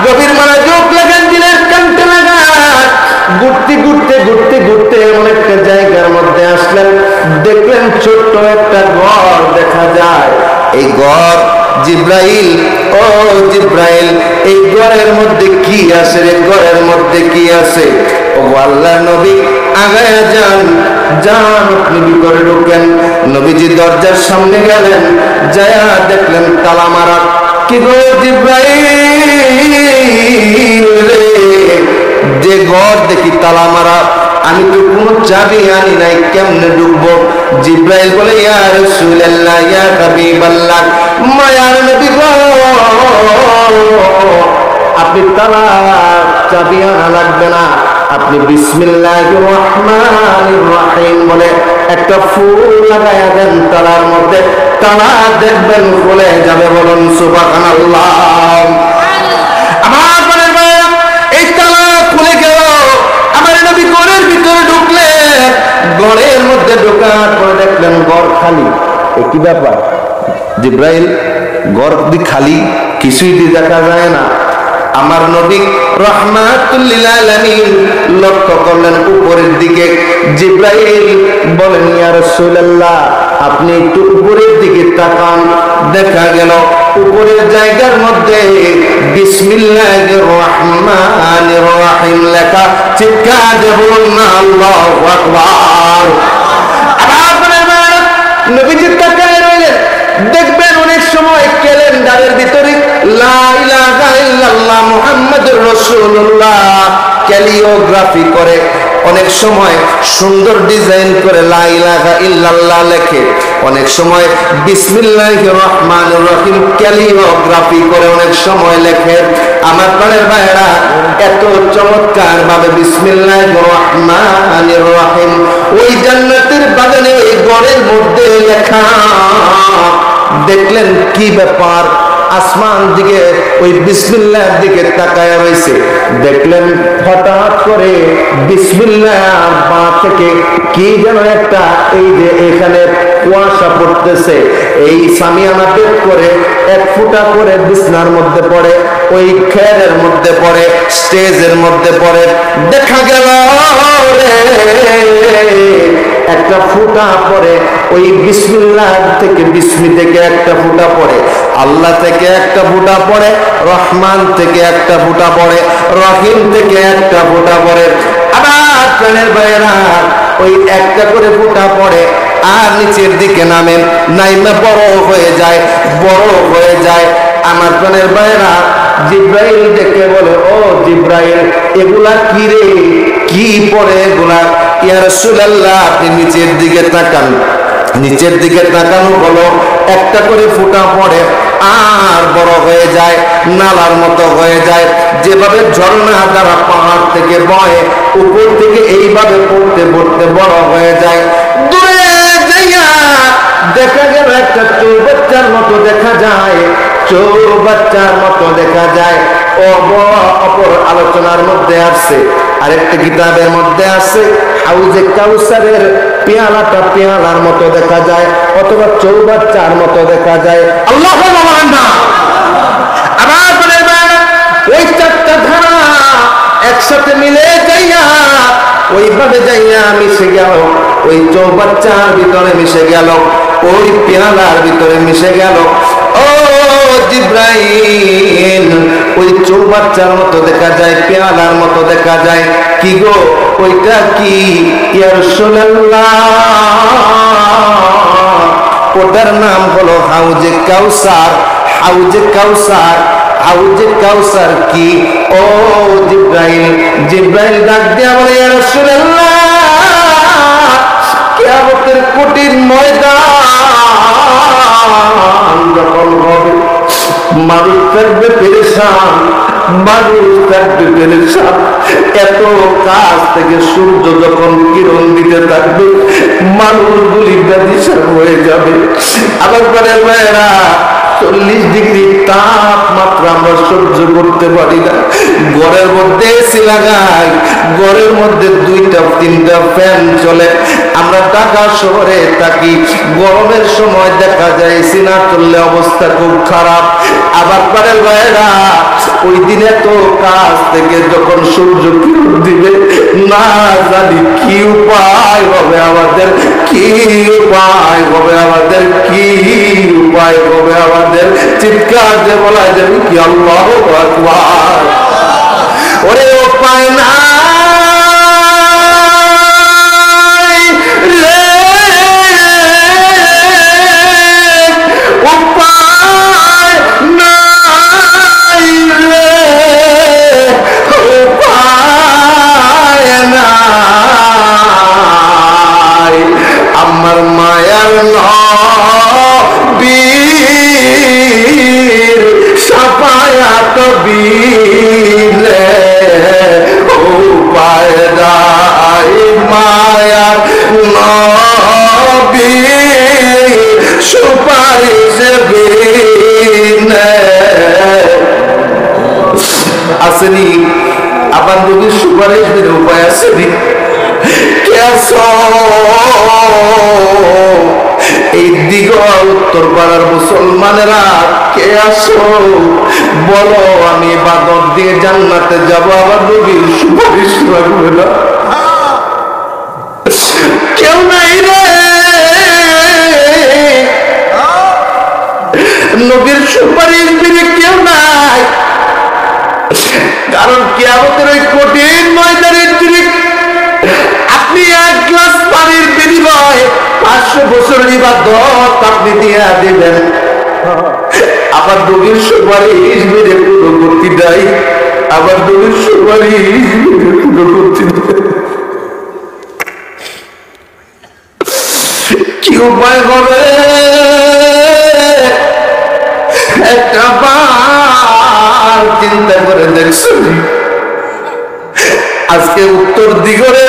গভীর মনোযোগ লাগান, দিলেন ছোট্ট একটা ঘর দেখা যায়। এই ঘর জিব্রাইল, ও জিব্রাইল, এই ঘরের মধ্যে কি আছে রে? ঘরের মধ্যে কি আছে? ও আল্লাহর নবী আগায়া যান, যান আপনি ভিতরে ঢোকেন। নবীজি দরজার সামনে গেলেন, যায়া দেখলেন তালা মারা। কি গো জিব্রাইল রে, যে ঘর দেখি তালা মারা, আমি তো কোনো চাবি আনি নাই, কেমনে ঢুকবো? জিব্রাইল বলে, ইয়া রাসূলুল্লাহ, ইয়া হাবিবাল্লাহ, মায়ার নবী গো, আপনি তালা চাবি আনা লাগবে না, আপনি বিসমিল্লাহির রহমানির রহিম বলে একটা ফুল লাগায়া দেন তালার মধ্যে, তালা দেখবেন খুলে যাবে। বলুন সুবহানাল্লাহ। আমার মনের ভাইরা, এই তালা খুলে গেল। আমার নবী ঘরের ভিতরে ঢুকলেন, ঘরের মধ্যে ঢোকার পরে দেখলেন ঘর খালি। কি ব্যাপার জিব্রাইল, ঘর খালি, কিছুই দেখা যায় না। আমার নবী রাহমাতুল লিল আলামিন লক্ষ্য করলেন উপরের দিকে। জিব্রাইল বলেন, ইয়া রাসূলুল্লাহ, আপনি একটু উপরের দিকে তাকান। দেখা গেল উপরের জায়গার মধ্যে বিসমিল্লাহির রহমানির রহিম লেখা। চিৎকার দিয়ে বলুন না আল্লাহু আকবার। নবীজি তাকায় রইলেন। দেখবেন অনেক সময় ক্যালেন্ডারের ভিতরে লা ইলাহা ইল্লাল্লাহ মুহাম্মাদুর রাসূলুল্লাহ ক্যালিওগ্রাফি করে, অনেক সময় সুন্দর ডিজাইন করে লা ইলাহা ইল্লাল্লাহ লেখে, অনেক সময় বিসমিল্লাহির রহমানির রহিম ক্যালিওগ্রাফি করে অনেক সময় লেখে। আমার প্রাণের ভাইরা, এত চমৎকার ভাবে বিসমিল্লাহির রহমানির রহিম ওই জান্নাতের বাগানে ওই ঘরের মধ্যে লেখা। দেখলেন কি ব্যাপার? আসমান দিকে ওই বিসমিল্লাহর দিকে তাকায় রয়েছে। দেখলেন হঠাৎ করে বিসমিল্লাহ পা থেকে কি যেন একটা, এই যে এখানে কুয়াশা পড়তেছে, এই সামিয়ানা বের করে এক ফুটা করে বিছনার মধ্যে পড়ে, ওই খেরের মধ্যে পড়ে, স্টেজের মধ্যে পড়ে। দেখা গেল একটা ফুটা পড়ে, ওই বিসমিল্লাহ থেকে, বিসমি থেকে একটা ফুটা পড়ে, আল্লাহ থেকে একটা ফুটা পড়ে, রহমান থেকে একটা ফুটা পড়ে, রহিম থেকে একটা ফুটা পড়ে। আবার প্রাণের ভাইরা, ওই একটা করে ফুটা পড়ে আর নিচের দিকে নামেন, নাইমে বড় হয়ে যায়, বড় হয়ে যায়। আমার প্রাণের ভাইরা, জিব্রাইল দেখে বলে, ও জিব্রাইল, এগুলা কি রে, কি পড়ে এগুলা? ইয়া রাসূলুল্লাহ, আপনি নিচের দিকে তাকান। নিচের দিকে তাকানো হলো, একটা করে ফুটা পড়ে আর বড় হয়ে যায়, নালার মতো হয়ে যায়। যেভাবে ঝর্ণা দ্বারা পাহাড় থেকে বয়ে, উপর থেকে এইভাবে পড়তে পড়তে বড় হয়ে যায়। দূরে যাইয়া দেখা গেল একটা চৌবাচ্চার মতো দেখা যায়, চৌবাচ্চার মতো দেখা যায়। অপর আলোচনার মধ্যে আসছে, আরেকটা কিতাবের মধ্যে আছে হাউজে কাউসারের পেয়ালাটা পেয়ালার মতো দেখা যায়, অথবা চৌবাচ্চার মতো দেখা যায়। আল্লাহু আকবার। আবার বলে ওই চারটা ধারা একসাথে মিলে যাইয়া, ওইভাবে যাইয়া মিশে গেল, ওই চৌবাচ্চার ভিতরে মিশে গেল, ওই পেয়ালার ভিতরে মিশে গেল। ও জিব্রাইল, ওই চৌবাচ্চার মতো দেখা যায়, পেয়ালার মতো দেখা যায়। কি গো, ওইটা কি? ইয়া রাসূলুল্লাহ, ওটার নাম হলো হাউজে কাউসার। হাউজে কাউসার, হাউজে কাউসার কি? ও জিব্রাইল, জিব্রাইল ডাক দিয়া বলে, ইয়া রাসূলুল্লাহ, কিয়ামতের কঠিন ময়দান যখন হবে, মানুষ থাকবে পেরেশান, মানুষ থাকবে পেরেশান। এত কাছ থেকে সূর্য যখন কিরণ দিতে থাকবে, মানুষগুলি ব্যতিসার হয়ে যাবে। আবার করে মেয়েরা 40 ডিগ্রি তাপমাত্রা আমরা সহ্য করতে পারি না। ঘরের মধ্যে এসি লাগাই, ঘরের মধ্যে 2-3টা ফ্যান চলে। আমরা ঢাকা শহরে থাকি, গরমের সময় দেখা যায় এসি না চললে অবস্থা খুব খারাপ। আবার পারের ভাইরা ওই দিনে তো কাজ থেকে যখন সূর্য কিরণ দিবে, না জানি কি উপায় হবে আমাদের, কি উপায় হবে আমাদের, কি উপায় হবে আমাদের। চিৎকার যে বলা যাবে কি আল্লাহু আকবার। ওরে উপায় না আমার মায়ার নবীর সাফায়াত বিলে উপায় নাই, মায়ার নবীর সুপারিশ বিলে আসেনি। আবার নবীর সুপারিশ বিলে উপায় আসেনি। এই দিগল উত্তর পাড়ার মুসলমানেরা কে আসো বলো, আমি ইবাদত দিয়ে জান্নাতে যাব, আবার নবীর সুপারিশ লাগবে না। কেউ নাই রে, নবীর সুপারিশ দিলে কেউ নাই। কারণ কিয়ামতের ওই কঠিন ময়দানের দিনে আপনি 1 গ্লাস পানির বিনিময়ে 500 বছরের ইবাদত আপনি দিয়া দিবেন। আবার নবীর সুপারিশ মেরে কোনো গতি নাই, আবার নবীর সুপারিশ মেরে কোনো গতি নাই। কি উপায় হবে একটা বার চিন্তা করে দেখছি। আজকে উত্তর দিগরে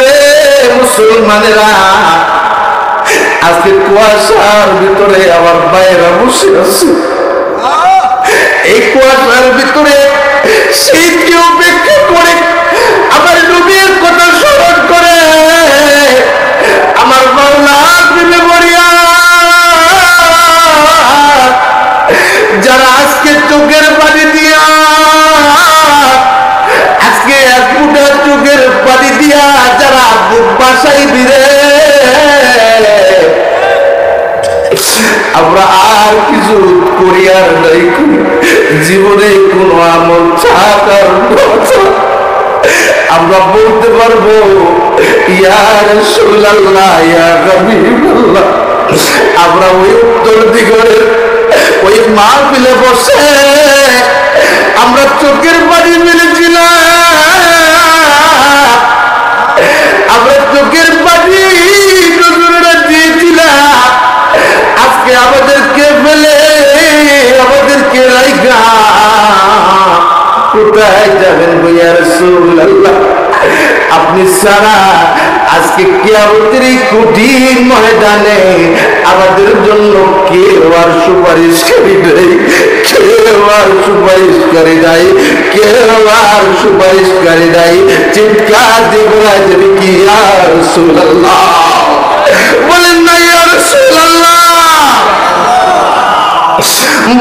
মুসলমানেরা আজকে কুয়াশার ভিতরে আমার বাইরা বসে আছে। এই কুয়াশার ভিতরে শীতকে উপেক্ষা করে আমার নবীর কথা স্মরণ করে আমার মাওলার প্রেমে মরিয়া যারা আজকে চোখের পানি দিয়া, আজকে এক ফুটা চোখের পানি দিয়া যারা বুক বাসাই দিলে, আমরা আর কিছু করি আর নাই, জীবনে কোনো আমল ছাড়ার আমরা বলতে পারবো ইয়া রাসূলুল্লাহ, ইয়া হাবিবাল্লাহ। আমরা ওই উত্তর দিগরে ওই মাহফিলে বসে আমরা চোখের পানি মেলেছিলাম, আমরা চোখের পানি দিয়েছিলাম। আজকে আমাদেরকে ফেলে আমাদেরকে রাইখা কোথায় যাবেন ইয়া রাসূলুল্লাহ? আপনি সারা আজকে কিয়ামতের এই কঠিন ময়দানে আমাদের জন্য কেউ আর সুপারিশকারী নেই, কেউ আর সুপারিশকারী নাই, কেউ আর সুপারিশকারী নাই। চিৎকার দিয়ে বলা যাবে কি ইয়া রাসূলুল্লাহ? বলেন না ইয়া রাসূলুল্লাহ,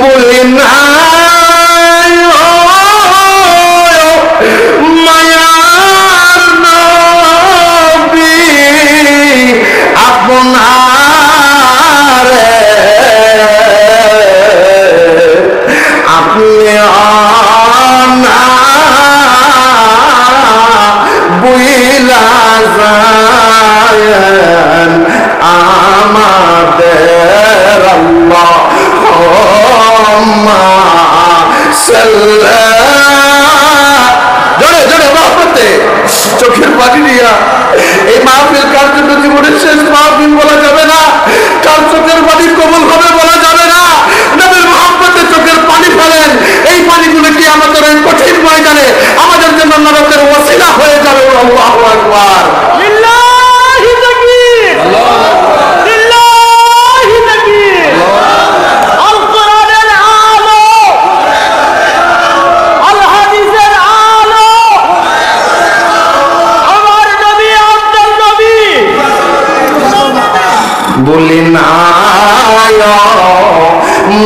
বলেন না। মায়ার নবী আপনার আপনি বুইলা যায়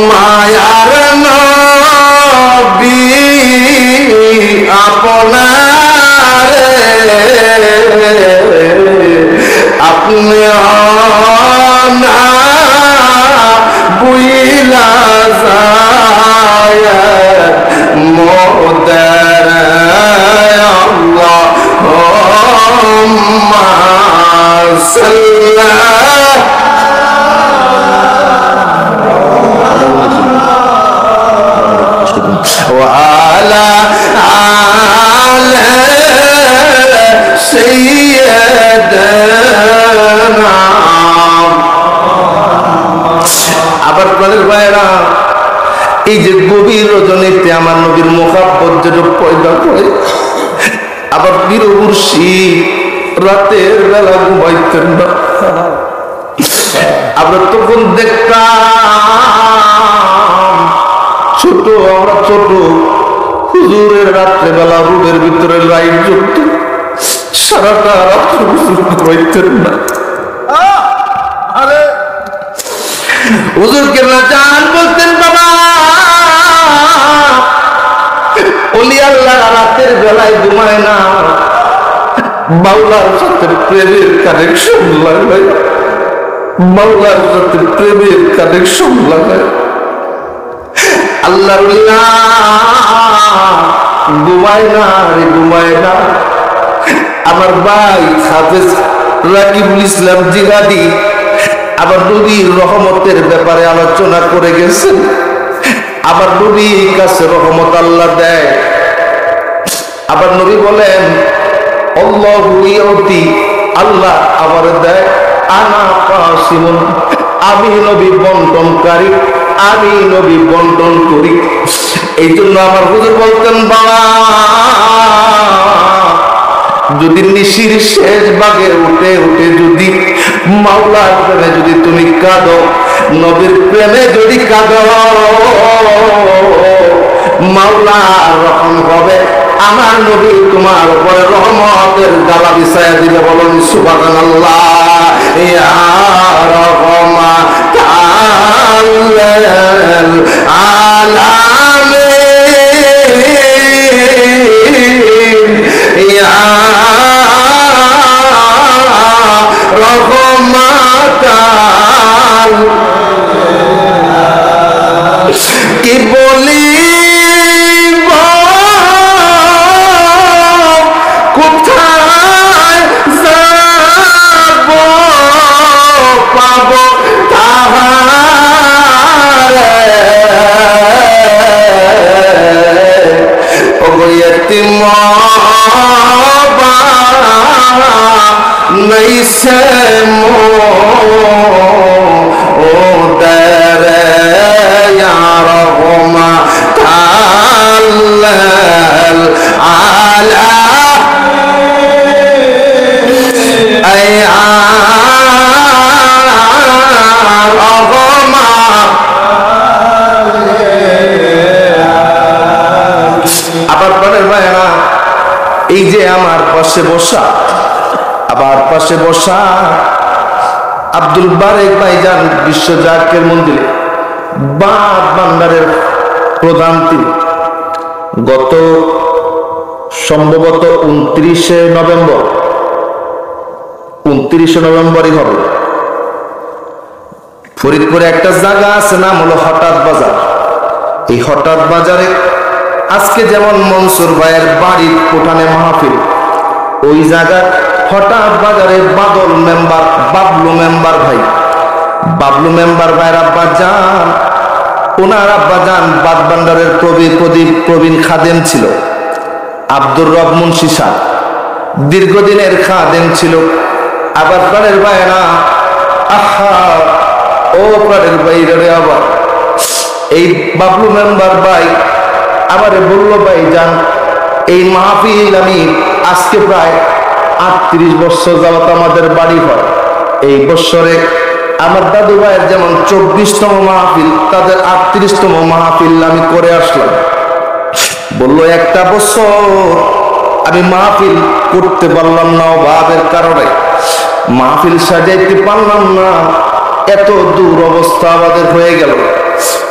মায়ার নবী আপনার আপনি না বুইলা যায় মোদের আল্লাহুম্মা সাল্লি وعلى آل سيدنا আবার প্রাণের ভাইরা এই যে গভীর রজনীতে আমার নবীর মুহাব্বত যেটা পয়দা করে আবার বীর মুর্শিদ রাতের বেলা ঘুমাইতেন না আমরা তখন দেখতাম ছোট আমরা ছোট হুজুরের রাত্রে বেলা রুমের ভিতরে লাইট জ্বলত সারাটা রাত্রে ঘুমাইতেন না হুজুরকে না জান বলতেন বাবা ওলি আল্লাহ রাতের বেলায় ঘুমায় না মাওলার সাথে প্রেমের কানেকশন লাগায় মাওলার সাথে প্রেমের কানেকশন লাগায় আল্লাহর ঘুমায় না রে ঘুমায় না আমার ভাই হাফেজ রাকিবুল ইসলাম জিহাদি আবার নবীর রহমতের ব্যাপারে আলোচনা করে গেছেন আবার নবীর কাছে রহমত আল্লাহ দেয় আবার নবী বলেন আল্লাহু ইয়াতি আল্লাহ আবার দেয় আনা কাসিমুন আমি নবী বন্টনকারী আমি নবী বন্টন করি এই জন্য আমার হুজুর বলতেন বাবা যদি নিশির শেষ ভাগে উঠে উঠে যদি মাওলার প্রেমে যদি তুমি কাঁদো নবীর প্রেমে যদি কাঁদো মাওলার রহম হবে আমার নবী তোমার উপরে রহমতের গালা বিছায়া দিবে বলুন সুবহানাল্লাহ ইয়া রহমাতাল আলামিন ইয়া রহমাতাল কি বলি কোথায় যাব পাব তাহারে ওগো ইয়তিম নইসে মো ও দরে ইয়া রহমাতাল আলা আবার বলেন ভাইরা এই যে আমার পাশে বসা আবার পাশে বসা আব্দুল বারেক ভাইজান বিশ্ব জাকের মন্দিরে বাদ ভান্ডারের প্রধান তিনি গত সম্ভবত 29শে নভেম্বরই হবে ফরিদপুরে একটা জায়গা আছে নাম হলো হঠাৎ বাজার এই হঠাৎ বাজারে আজকে যেমন মনসুর ভাইয়ের বাড়ির কোঠানে মাহফিল ওই জায়গার হঠাৎ বাজারে বাদল মেম্বার বাবলু মেম্বার ভাইয়ের আব্বা যান ওনার আব্বা যান বাদ ভান্ডারের প্রবীণ খাদেম ছিল আব্দুর রব মুন্সি সাহেব দীর্ঘদিনের খাদেম ছিল আবার প্রাণের ভাইরা আহা ও প্রাণের ভাইরে আবার এই বাবলু মেম্বার ভাই আমারে বলল ভাই যান এই মাহফিল আমি আজকে প্রায় 38 বছর যাবত আমাদের বাড়ি হয় এই বছরে আমার দাদু ভাইয়ের যেমন 24তম মাহফিল তাদের 38তম মাহফিল আমি করে আসলাম বললো একটা বছর আমি মাহফিল করতে পারলাম না অভাবের কারণে মাহফিল সাজাইতে পারলাম না এত দূর অবস্থা আমাদের হয়ে গেল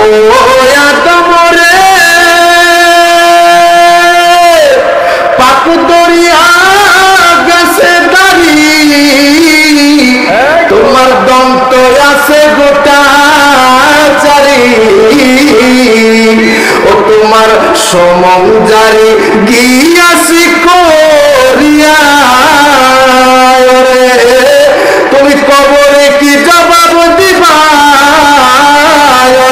ও আদম রে পাক দরিয়া গেছে দাড়ি তোমার দন্ত আছে গোটা চারি ও তোমার সমম জারি গিয়াছি করিয়া রে তুমি কবরে কি জবাব দিবা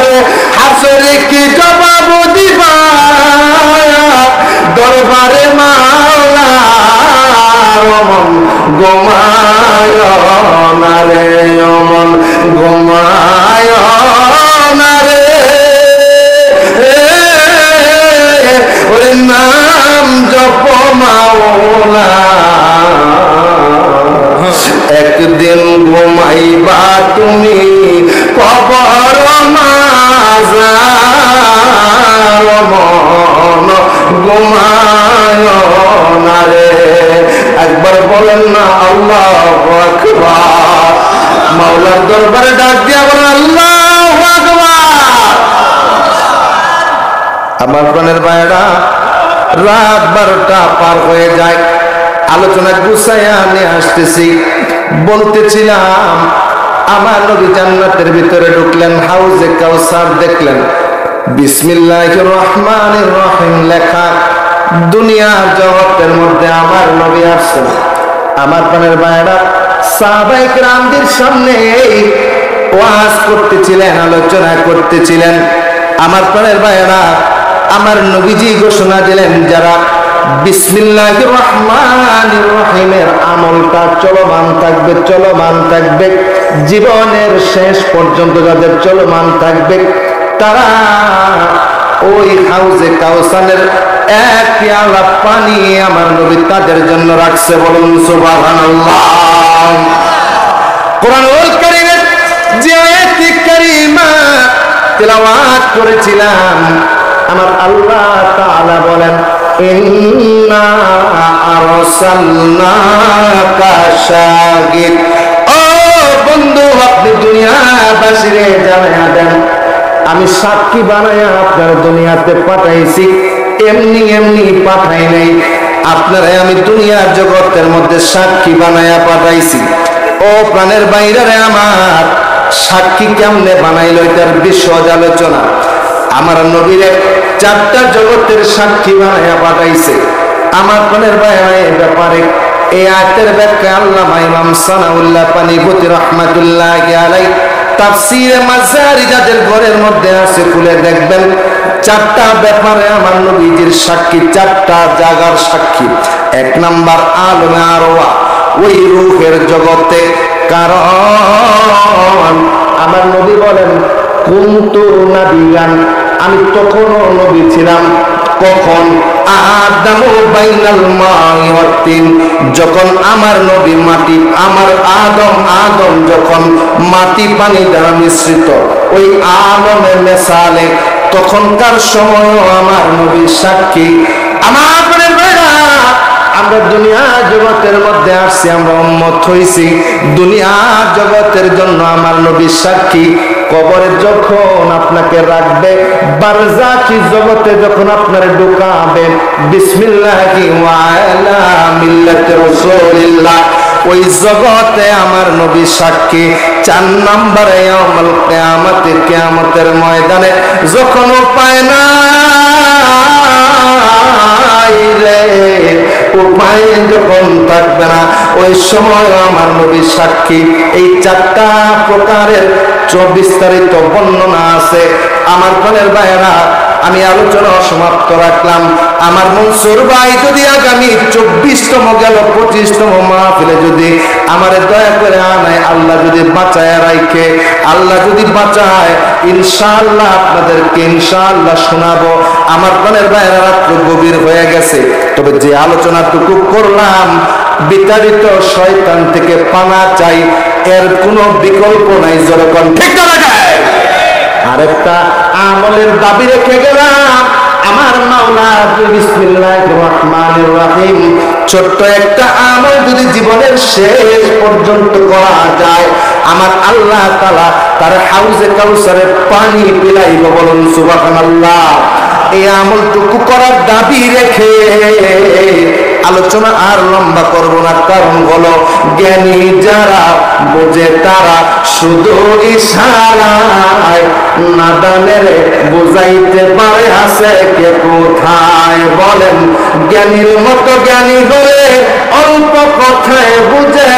রে হাসরে কি জবাব দিবা দরবারে মাওলা অমন গোমায় না রে অমন গোমায় না রে ওরে নাম জপ মাওলা একদিন ঘুমাইবা তুমি কবর মাজার মন ঘুমায় না রে একবার বলেন না আল্লাহু আকবার মাওলার দরবারে ডাক দিয়া বলেন আল্লাহু আকবার আমার প্রাণের ভাইরা রাত 12টা পার হয়ে যায় আলোচনা গুছাইয়া নিয়ে আসতেছি বলতেছিলাম আমার নবী জান্নাতের ভিতরে ঢুকলেন হাউজে কাউসার দেখলেন বিসমিল্লাহির রহমানির রহিম লেখা দুনিয়ার জগতের মধ্যে আমার নবী আসছেন আমার প্রাণের ভাইরা সাহাবায়ে কেরামদের সামনে ওয়াজ করতেছিলেন আলোচনা করতেছিলেন আমার প্রাণের ভাইরা আমার নবীজি ঘোষণা দিলেন যারা বিসমিল্লাহির রহমানির রহিমের আমলটা চলমান থাকবে জীবনের শেষ পর্যন্ত যাদের চলমান থাকবে তারা ওই হাউজে কাউসারের এক পেয়ালা পানি আমার নবী তাদের জন্য রাখছে বলুন সুবহানাল্লাহ কোরআনুল কারীমের যে আয়াত কারীমা তেলাওয়াত করেছিলাম আমার আল্লাহ তাআলা বলেন ইন্না আরসালনাকা শাহিদ ও বন্ধু আপনি দুনিয়াবাসীরে জানায়া দেন আমি সাক্ষী বানায়া আপনার দুনিয়াতে পাঠাইছি এমনি পাঠাই নাই আপনারা আমি দুনিয়ার জগতের মধ্যে সাক্ষী বানায়া পাঠাইছি ও প্রাণের বাইরে আমার সাক্ষী কেমনে বানাইলো এটার বিশদ আলোচনা আমার নবীরে 4টা জগতের সাক্ষী বানায়া পাঠাইছে আমার প্রাণের বাইরে ব্যাপারে এই আয়াতের ব্যাখ্যা আল্লামা ইমাম সানাউল্লাহ পানিপতি রাহমাতুল্লাহি আলাইহি তাফসীরে মাজারি যাদের ঘরের মধ্যে আছে খুলে দেখবেন 4টা ব্যাপারে আমার নবীজির সাক্ষী 4টা জায়গার সাক্ষী 1 নাম্বার আলমে আরওয়া ওই রূহের জগতে কারণ আমার নবী বলেন কুনতু নাবিয়ান আমি তখনও নবী ছিলাম কখন আদামু বাইনাল মাই ওয়াত তিন যখন আমার নবী মাটি আমার আদম যখন মাটি পানি দ্বারা মিশ্রিত ওই আলমে মেসালে তখনকার সময়ও আমার নবী সাক্ষী আমার আমরা দুনিয়া জগতের মধ্যে আসছি আমরা উম্মত হইছি দুনিয়া জগতের জন্য আমার নবী সাক্ষী কবরে যখন আপনাকে রাখবে বারজাকি জগতে যখন আপনারে ঢুকাবে বিসমিল্লাহি ওয়া আলা মিল্লাতি রাসূলিল্লাহ ওই জগতে আমার নবী সাক্ষী 4 নম্বরে ইয়াউমুল কিয়ামতে কিয়ামতের ময়দানে যখন পায় না উপায় যখন থাকবে না ওই সময় আমার নবী সাক্ষী এই 4টা প্রকারের বিস্তারিত বর্ণনা আছে আমার প্রাণের ভাইরা আমি আলোচনা সমাপ্ত রাখলাম আমার মনসুর ভাই যদি আগামী 24তম গেল 25তম মাহফিলে যদি আমারে দয়া করে আনায় আল্লাহ যদি বাঁচায় রাখে আল্লাহ যদি বাঁচায় ইনশাআল্লাহ আপনাদেরকে ইনশাআল্লাহ শোনাবো আমার প্রাণের ভাইরা রাত্র গভীর হয়ে গেছে তবে যে আলোচনাটুকু করলাম বিতাড়িত শয়তান থেকে পানা চাই এর কোনো বিকল্প নাই যখন ঠিক না লাগায় আরেকটা আমলের দাবি রেখে গেলাম আমার মাওলা বিসমিল্লাহির রহমানির রহিম ছোট্ট একটা আমল যদি জীবনের শেষ পর্যন্ত করা যায়, আমার আল্লাহ তাআলা তার হাউজে কাউসারে পানি পিলাইব। বলুন সুবহানাল্লাহ। এই আমলটুকু করার দাবি রেখে আলোচনা আর লম্বা করব না, কারণ হলো জ্ঞানী যারা বোঝে তারা শুধু ইশারায় নাদানের বুঝাইতে পারে আছে কে কোথায়। বলেন জ্ঞানীর মতো জ্ঞানী হয়ে অল্প কথায় বুঝে,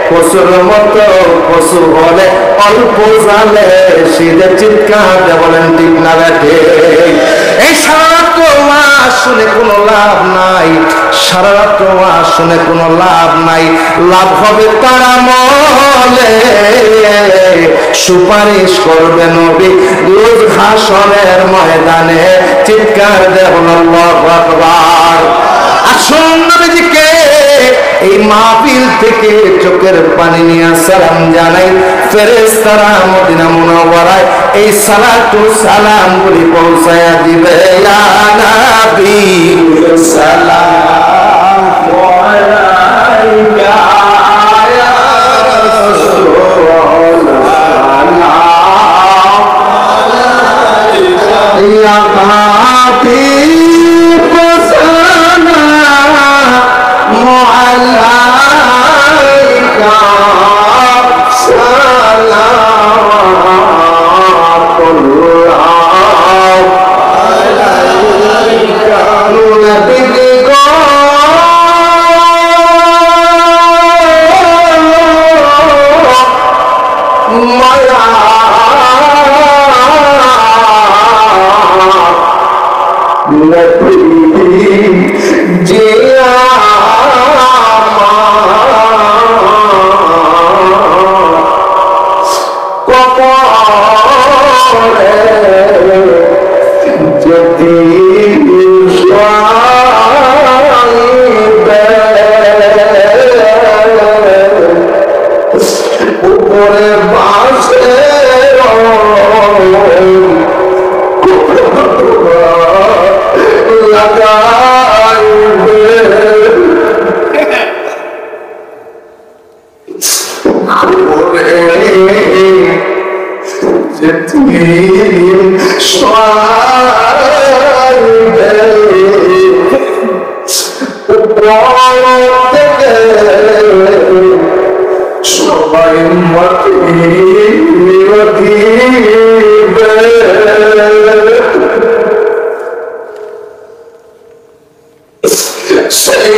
পশুর মতো পশু হলে অল্প জালে সিধে চিৎকার দে। বলেন ঠিক না বেঠে? এই সারা রাত ওয়াজ শুনে কোনো লাভ নাই, সারা রাত ওয়াজ শুনে কোনো লাভ নাই। লাভ হবে তার আমলে, সুপারিশ করবে নবী রোজ হাসরের ময়দানে। চিৎকার দে আল্লাহু আকবার। আসুন নবীজিকে এই মাহফিল থেকে চোখের পানি নিয়ে সালাম জানাই। ফেরেশতারা মদিনা মুনাওয়ারায় এই সালাতু সালাম বলি পৌঁছায়া দিবে। ইয়া নবী সালামু আলাইকা ইয়া রাসূলুল্লাহ ইয়া হাবিব সালামু আলাইকা সালাতুল্লাহ আলাইকা নবী গো মায়া নবী জিয়া কপরে যদি উপরে বাসে লাগাইবে সবাই মাটি সেই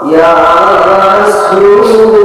Ya Rasulullah